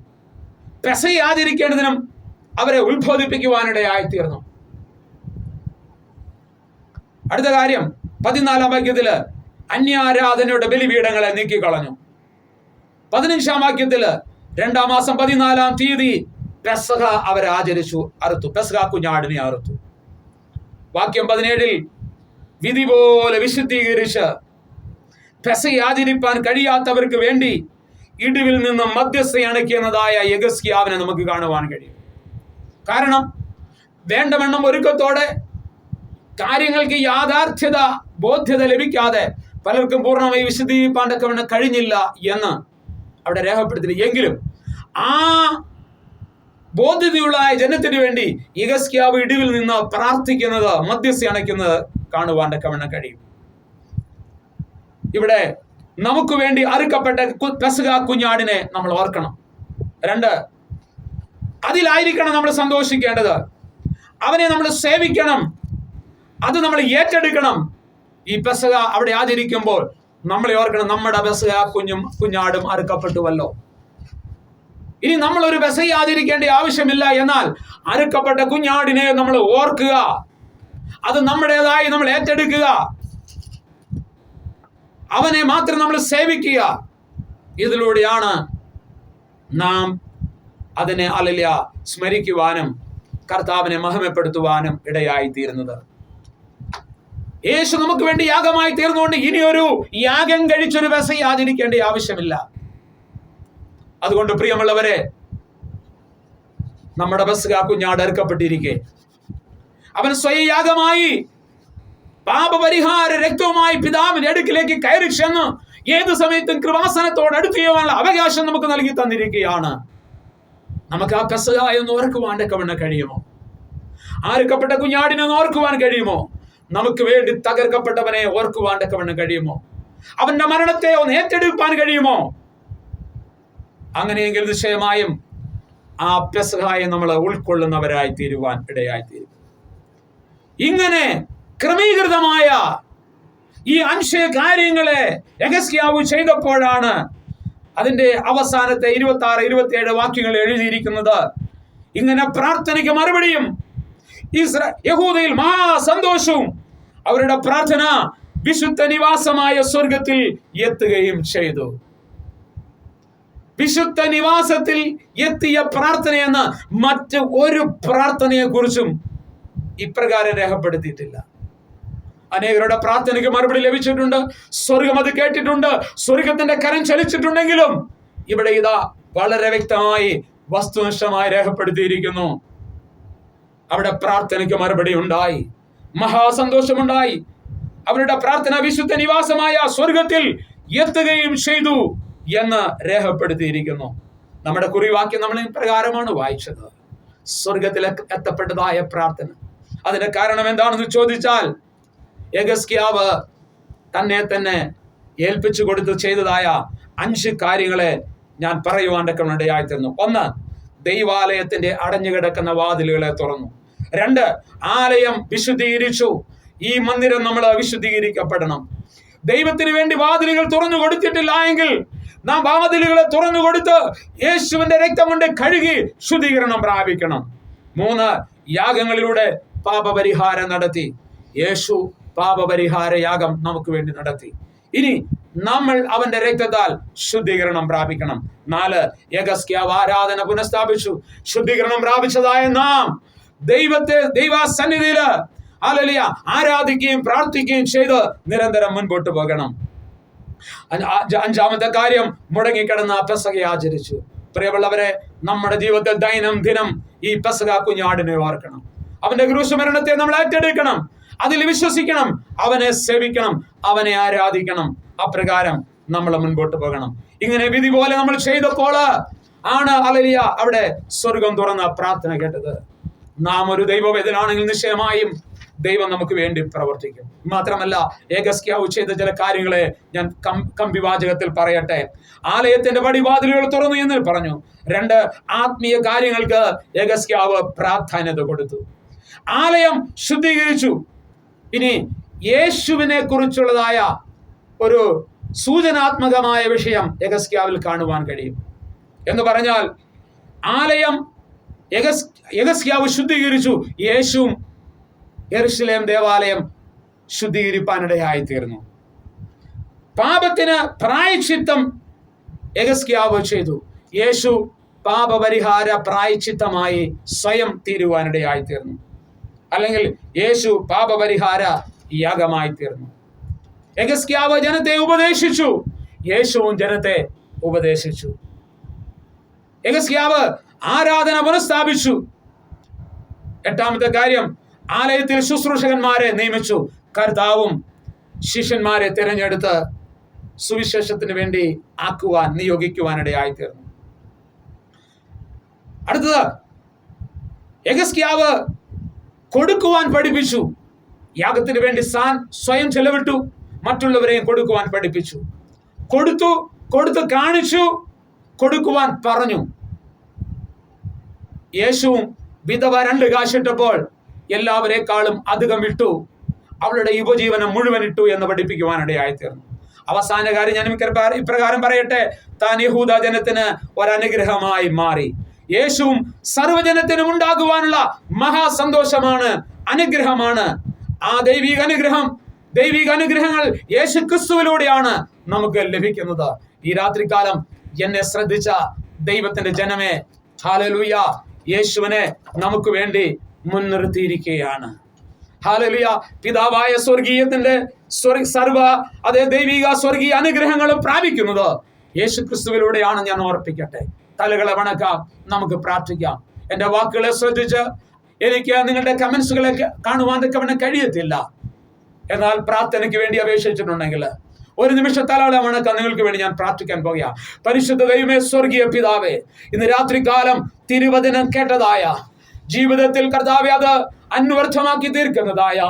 പെസഹ ആചരിക്കേണ്ടതിനും അവരെ ഉത്ബോധിപ്പിക്കുവാനിടയായി തീർന്നു. അടുത്ത കാര്യം 14-ാം വാക്യത്തില് അന്യാരാധനയുടെ ബലിപീഠങ്ങളെ നീക്കിക്കളഞ്ഞു. 15-ാം വാക്യത്തില് 2-ാം മാസം 14-ാം തീയതി പെസഹ അവരെ ആചരിച്ചു, അറുത്തു, പെസഹ കുഞ്ഞാടിനെ അറുത്തു. വാക്യം 17-ൽ വിധി പോലെ വിശുദ്ധീകരിച്ച് പെസഹ ആചരിപ്പാൻ കഴിയാത്തവർക്ക് വേണ്ടി ഇടിവിൽ നിന്ന് മധ്യസ്ഥ അണയ്ക്കുന്നതായ യെഹെസ്കേയാവിനെ നമുക്ക് കാണുവാൻ കഴിയും. കാരണം വേണ്ടവണ്ണം ഒരുക്കത്തോടെ കാര്യങ്ങൾക്ക് യാഥാർത്ഥ്യത ബോധ്യത ലഭിക്കാതെ പലർക്കും പൂർണ്ണമായി വിശദീകരിപ്പാൻ തക്കവണ്ണം കഴിഞ്ഞില്ല എന്ന് അവിടെ രേഖപ്പെടുത്തി. എങ്കിലും ആ ബോധ്യതയുള്ള ജനത്തിന് വേണ്ടി യെഹെസ്കേയാവ് ഇടിവിൽ നിന്ന് പ്രാർത്ഥിക്കുന്നത്, മധ്യസ്ഥ അണയ്ക്കുന്നത് കാണുവാൻ തക്കവണ്ണം കഴിയും. ഇവിടെ നമുക്ക് വേണ്ടി അറുക്കപ്പെട്ട പെസഹ കുഞ്ഞാടിനെ നമ്മൾ ഓർക്കണം. 2, അതിലായിരിക്കണം നമ്മൾ സന്തോഷിക്കേണ്ടത്. അവനെ നമ്മൾ സേവിക്കണം, അത് നമ്മൾ ഏറ്റെടുക്കണം. ഈ പെസഹ അവിടെ ആചരിക്കുമ്പോൾ നമ്മളെ ഓർക്കണം, നമ്മുടെ പെസഹ കുഞ്ഞാടും അറുക്കപ്പെട്ടുവല്ലോ. ഇനി നമ്മളൊരു പെസഹ ആചരിക്കേണ്ട ആവശ്യമില്ല, എന്നാൽ അറുക്കപ്പെട്ട കുഞ്ഞാടിനെ നമ്മൾ ഓർക്കുക, അത് നമ്മുടേതായി നമ്മൾ ഏറ്റെടുക്കുക, അവനെ മാത്രം നമ്മൾ സേവിക്കുക. ഇതിലൂടെയാണ് നാം അതിനെ ഹല്ലേലൂയ സ്മരിക്കുവാനും കർത്താവിനെ മഹിമപ്പെടുത്തുവാനും ഇടയായി തീരുന്നത്. യേശു നമുക്ക് വേണ്ടി യാഗമായി തീർന്നുകൊണ്ട് ഇനിയൊരു യാഗം കഴിച്ചൊരു പെസഹ ആചരിക്കേണ്ട ആവശ്യമില്ല. അതുകൊണ്ട് പ്രിയമുള്ളവരെ, നമ്മുടെ പെസഹ കുഞ്ഞാട് അറുക്കപ്പെട്ടിരിക്കെ അവൻ സ്വയയാഗമായി പാപപരിഹാര രക്തവുമായി പിതാവിന്റെ അടുക്കിലേക്ക് കയറി ചെന്ന് ഏത് സമയത്തും കൃപാസനത്തോട് അടുത്ത് ചെയ്യാനുള്ള അവകാശം നമുക്ക് നൽകി തന്നിരിക്കുകയാണ്. നമുക്ക് ആ പെസഹ എന്ന് ഓർക്കുവാൻ തക്കവണ്ണം കഴിയുമോ? അറുക്കപ്പെട്ട കുഞ്ഞാടിനെ ഓർക്കുവാൻ കഴിയുമോ? നമുക്ക് വേണ്ടി തകർക്കപ്പെട്ടവനെ ഓർക്കുവാൻ തക്കവണ്ണം കഴിയുമോ? അവന്റെ മരണത്തെ ഒന്ന് ഏറ്റെടുക്കാൻ കഴിയുമോ? അങ്ങനെയെങ്കിൽ നിശ്ചയമായും ആ പെസഹയെ നമ്മൾ ഉൾക്കൊള്ളുന്നവരായി തീരുവാൻ ഇടയായി തീരും. ഇങ്ങനെ ക്രമീകൃതമായ ഈ അൻഷയ കാര്യങ്ങളെ യെഹെസ്കേയാവ് ചെയ്തപ്പോഴാണ് അതിന്റെ അവസാനത്തെ 26-27 വാക്യങ്ങൾ എഴുതിയിരിക്കുന്നത്. ഇങ്ങനെ പ്രാർത്ഥനയ്ക്ക് മറുപടിയും യഹൂദയിൽ മഹാസന്തോഷവും അവരുടെ പ്രാർത്ഥന വിശുദ്ധ നിവാസമായ സ്വർഗത്തിൽ എത്തുകയും ചെയ്തു. വിശുദ്ധ നിവാസത്തിൽ എത്തിയ പ്രാർത്ഥനയെന്ന് മറ്റ് ഒരു പ്രാർത്ഥനയെ കുറിച്ചും ഇപ്രകാരം രേഖപ്പെടുത്തിയിട്ടില്ല. അനേകരുടെ പ്രാർത്ഥനയ്ക്ക് മറുപടി ലഭിച്ചിട്ടുണ്ട്, സ്വർഗം അത് കേട്ടിട്ടുണ്ട്, സ്വർഗത്തിന്റെ കരം ചലിച്ചിട്ടുണ്ടെങ്കിലും ഇവിടെ ഇതാ വളരെ വ്യക്തമായി വസ്തുനിഷ്ഠമായി രേഖപ്പെടുത്തിയിരിക്കുന്നു. അവിടെ പ്രാർത്ഥനയ്ക്ക് മറുപടി ഉണ്ടായി, മഹാസന്തോഷമുണ്ടായി. അവരുടെ പ്രാർത്ഥന വിശുദ്ധ നിവാസമായ സ്വർഗത്തിൽ എത്തുകയും ചെയ്തു എന്ന് രേഖപ്പെടുത്തിയിരിക്കുന്നു. നമ്മുടെ കുറിവാക്യം നമ്മൾ പ്രകാരമാണ് വായിച്ചത്. സ്വർഗത്തിൽ എത്തപ്പെട്ടതായ പ്രാർത്ഥന. അതിന്റെ കാരണം എന്താണെന്ന് ചോദിച്ചാൽ, യെഹെസ്കേയാവ് തന്നെ ഏൽപ്പിച്ചു കൊടുത്ത് ചെയ്തതായ 5 കാര്യങ്ങളെ ഞാൻ പറയുവാൻ ഇടയായിത്തീർന്നു. 1, ദൈവാലയത്തിന്റെ അടഞ്ഞുകിടക്കുന്ന വാതിലുകളെ തുറന്നു. 2, ആലയം വിശുദ്ധീകരിച്ചു. ഈ മന്ദിരം നമ്മൾ വിശുദ്ധീകരിക്കപ്പെടണം. ദൈവത്തിന് വേണ്ടി വാതിലുകൾ തുറന്നു കൊടുത്തിട്ടില്ല എങ്കിൽ നാം വാതിലുകളെ തുറന്നു കൊടുത്ത് യേശുവിന്റെ രക്തം കൊണ്ട് കഴുകി ശുദ്ധീകരണം പ്രാപിക്കണം. 3, യാഗങ്ങളിലൂടെ പാപപരിഹാരം നടത്തി. യേശു പാപപരിഹാര യാഗം നമുക്ക് വേണ്ടി നടത്തി. ഇനി നമ്മൾ അവന്റെ രക്തത്താൽ ശുദ്ധീകരണം പ്രാപിക്കണം. 4, യെഹെസ്കേയാവ് ആരാധന പുനഃസ്ഥാപിച്ചു. ശുദ്ധീകരണം പ്രാപിച്ചതായ നാം ദൈവസന്നിധിയില് ഹല്ലേലൂയ ആരാധിക്കുകയും പ്രാർത്ഥിക്കുകയും ചെയ്ത് നിരന്തരം മുൻപോട്ട് പോകണം. 5-ാമത്തെ കാര്യം, മുടങ്ങിക്കിടന്ന പെസഹ ആചരിച്ചു. പ്രിയമുള്ളവരെ, നമ്മുടെ ജീവിതത്തിൽ ദൈനംദിനം ഈ പെസഹ കുഞ്ഞാടിനെ ഓർക്കണം. അവന്റെ ക്രൂശുമരണത്തെ നമ്മൾ ഏറ്റെടുക്കണം, അതിൽ വിശ്വസിക്കണം, അവനെ സേവിക്കണം, അവനെ ആരാധിക്കണം. അപ്രകാരം നമ്മൾ മുൻപോട്ട് പോകണം. ഇങ്ങനെ വിധി പോലെ നമ്മൾ ചെയ്തപ്പോൾ ആണ് ഹല്ലേലൂയ അവിടെ സ്വർഗം തുറന്ന പ്രാർത്ഥന കേട്ടത്. നാം ഒരു ദൈവവേദനാണെങ്കിൽ നിശ്ചയമായും ദൈവം നമുക്ക് വേണ്ടി പ്രവർത്തിക്കും. മാത്രമല്ല, യെഹെസ്കേയാവ് ചെയ്ത ചില കാര്യങ്ങളെ ഞാൻ കമ്പിവാചകത്തിൽ പറയട്ടെ. ആലയത്തിന്റെ പടിവാതിലുകൾ തുറന്നു എന്ന് പറഞ്ഞു. 2, ആത്മീയ കാര്യങ്ങൾക്ക് യെഹെസ്കേയാവ് പ്രാധാന്യത കൊടുത്തു. ആലയം ശുദ്ധീകരിച്ചു. ഇനി യേശുവിനെ കുറിച്ചുള്ളതായ ഒരു സൂചനാത്മകമായ വിഷയം യെഹെസ്കേലിൽ കാണുവാൻ കഴിയും. എന്ന് പറഞ്ഞാൽ ആലയം യെഹെസ്കേൽ ശുദ്ധീകരിച്ചു, യേശുവും യെരുശലേം ദേവാലയം ശുദ്ധീകരിപ്പാനിടയായി തീർന്നു. പാപത്തിന് പ്രായശ്ചിത്തം യെഹെസ്കേൽ ചെയ്തു. യേശു പാപപരിഹാര പ്രായശ്ചിത്തമായി സ്വയം തീരുവാനിടയായി തീർന്നു. അല്ലെങ്കിൽ യേശു പാപപരിഹാര യാഗമായി തീർന്നു. യെഹെസ്കേൽ ജനത്തെ ഉപദേശിച്ചു, യേശുവും ജനത്തെ ഉപദേശിച്ചു. യെഹെസ്കേൽ ആരാധന പുനഃസ്ഥാപിച്ചു. എട്ടാമത്തെ കാര്യം, ആലയത്തിൽ ശുശ്രൂഷകന്മാരെ നിയമിച്ചു. കർത്താവും ശിഷ്യന്മാരെ തിരഞ്ഞെടുത്ത് സുവിശേഷത്തിന് വേണ്ടി നിയോഗിക്കുവാനിടയായി തീർന്നു. അടുത്തത്, യെഹെസ്കേൽ കൊടുക്കുവാൻ പഠിപ്പിച്ചു. യാഗത്തിന് വേണ്ടി സ്വയം ചെലവിട്ടു, മറ്റുള്ളവരെയും കൊടുക്കുവാൻ പഠിപ്പിച്ചു. കൊടുത്തു കാണിച്ചു, കൊടുക്കുവാൻ പറഞ്ഞു. യേശുവും വിധവ 2 കാശിട്ടപ്പോൾ എല്ലാവരെക്കാളും അധികം ഇട്ടു, അവളുടെ ഉപജീവനം മുഴുവൻ ഇട്ടു എന്ന് പഠിപ്പിക്കുവാനിടയായി തീർന്നു. അവസാന കാര്യം ഞാൻ ഇപ്രകാരം പറയട്ടെ, താൻ യഹൂദ ജനത്തിന് ഒരനുഗ്രഹമായി മാറി. യേശുവും സർവ്വജനത്തിനും ഉണ്ടാകുവാനുള്ള മഹാസന്തോഷമാണ്, അനുഗ്രഹമാണ്. ആ ദൈവിക അനുഗ്രഹങ്ങൾ യേശു ക്രിസ്തുവിലൂടെയാണ് നമുക്ക് ലഭിക്കുന്നത്. ഈ രാത്രികാലം എന്നെ ശ്രദ്ധിച്ച ദൈവത്തിന്റെ ജനമേ, ഹല്ലേലൂയ, യേശുവിനെ നമുക്ക് വേണ്ടി മുൻനിർത്തിയിരിക്കുകയാണ്. ഹല്ലേലൂയ. പിതാവായ സ്വർഗീയത്തിന്റെ ദൈവിക സ്വർഗീയ അനുഗ്രഹങ്ങളും പ്രാപിക്കുന്നത് യേശു ക്രിസ്തുവിലൂടെയാണ്. ഞാൻ ഓർപ്പിക്കട്ടെ. തലകളെ വണക്കാം, നമുക്ക് പ്രാർത്ഥിക്കാം. എന്റെ വാക്കുകളെ ശ്രദ്ധിച്ച് എനിക്ക് നിങ്ങളുടെ കമന്റ്സുകളെ കാണുവാൻ കഴിയത്തില്ല. എന്നാൽ പ്രാർത്ഥനയ്ക്ക് വേണ്ടി അപേക്ഷിച്ചിട്ടുണ്ടെങ്കിൽ ഒരു നിമിഷം തലകളെ വണക്കാം, നിങ്ങൾക്ക് വേണ്ടി ഞാൻ പ്രാർത്ഥിക്കാൻ പോകുക. പരിശുദ്ധ ദൈവമേ, സ്വർഗീയ പിതാവേ, ഇന്ന് രാത്രികാലം തിരുവചനം കേട്ടതായ ജീവിതത്തിൽ കർത്താവേ അത് അന്വർത്ഥമാക്കി തീർക്കുന്നതായ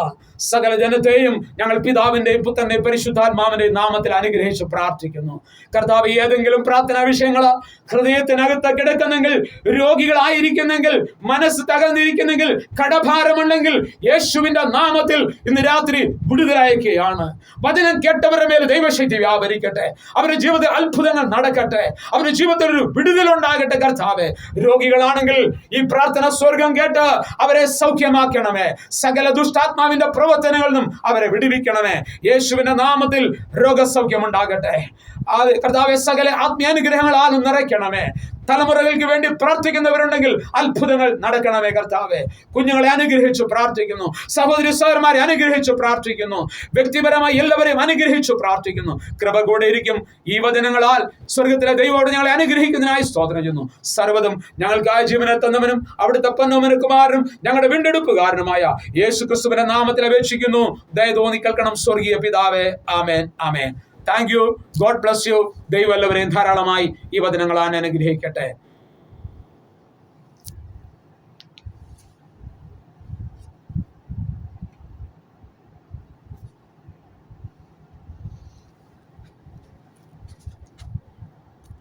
സകല ജനത്തെയും ഞങ്ങൾ പിതാവിന്റെയും പുത്രന്റെയും പരിശുദ്ധാത്മാവിന്റെയും നാമത്തിൽ അനുഗ്രഹിച്ച് പ്രാർത്ഥിക്കുന്നു. കർത്താവ്, ഏതെങ്കിലും പ്രാർത്ഥനാ വിഷയങ്ങൾ ഹൃദയത്തിനകത്ത് കിടക്കുന്നെങ്കിൽ, രോഗികളായിരിക്കുന്നെങ്കിൽ, മനസ്സ് തകർന്നിരിക്കുന്നെങ്കിൽ, കടഭാരമുണ്ടെങ്കിൽ, യേശുവിന്റെ നാമത്തിൽ ഇന്ന് രാത്രി വിടുതലയക്കുകയാണ്. വചനം കേട്ടവരുടെ മേൽ ദൈവശക്തി വ്യാപരിക്കട്ടെ. അവരുടെ ജീവിതത്തിൽ അത്ഭുതങ്ങൾ നടക്കട്ടെ. അവരുടെ ജീവിതത്തിൽ ഒരു വിടുതലുണ്ടാകട്ടെ. കർത്താവേ, രോഗികളാണെങ്കിൽ ഈ പ്രാർത്ഥന സ്വർഗം കേട്ട് അവരെ സൗഖ്യമാക്കണമേ. സകല ദുഷ്ടാത്മാവിന്റെ പ്രവർത്തനങ്ങളിൽ നിന്നും അവരെ വിടുവിക്കണമേ. യേശുവിന്റെ നാമത്തിൽ രോഗസൗഖ്യം ഉണ്ടാകട്ടെ. കർത്താവെ, സകല ആത്മീയാനുഗ്രഹങ്ങളാൽ നിറയ്ക്കണമേ. തലമുറകൾക്ക് വേണ്ടി പ്രാർത്ഥിക്കുന്നവരുണ്ടെങ്കിൽ അത്ഭുതങ്ങൾ നടക്കണമേ. കർത്താവെ, കുഞ്ഞുങ്ങളെ അനുഗ്രഹിച്ചു പ്രാർത്ഥിക്കുന്നു. സഹോദരി സഹോദരന്മാരെ അനുഗ്രഹിച്ചു പ്രാർത്ഥിക്കുന്നു. വ്യക്തിപരമായി എല്ലാവരെയും അനുഗ്രഹിച്ചു പ്രാർത്ഥിക്കുന്നു. കൃപ കൂടെ ഇരിക്കും. ഈ വചനങ്ങളാൽ സ്വർഗത്തിലെ ദൈവത്തോട് ഞങ്ങളെ അനുഗ്രഹിക്കുന്നതിനായി സ്തോത്രം ചെയ്യുന്നു. സർവ്വതും ഞങ്ങൾക്കായ ജീവനെ തന്നവനും അവിടുത്തെ പൊന്നോമന കുമാരനും ഞങ്ങളുടെ വീണ്ടെടുപ്പുകാരനുമായ യേശു ക്രിസ്തുവിന്റെ നാമത്തിൽ അപേക്ഷിക്കുന്നു. ദയ തോന്നി കേൾക്കണം സ്വർഗീയ പിതാവേ. Amen, amen. Thank you. God bless you. ദൈവം എല്ലാവരെയും ധാരാളമായി ഈ വചനങ്ങളാൽ അനുഗ്രഹിക്കട്ടെ.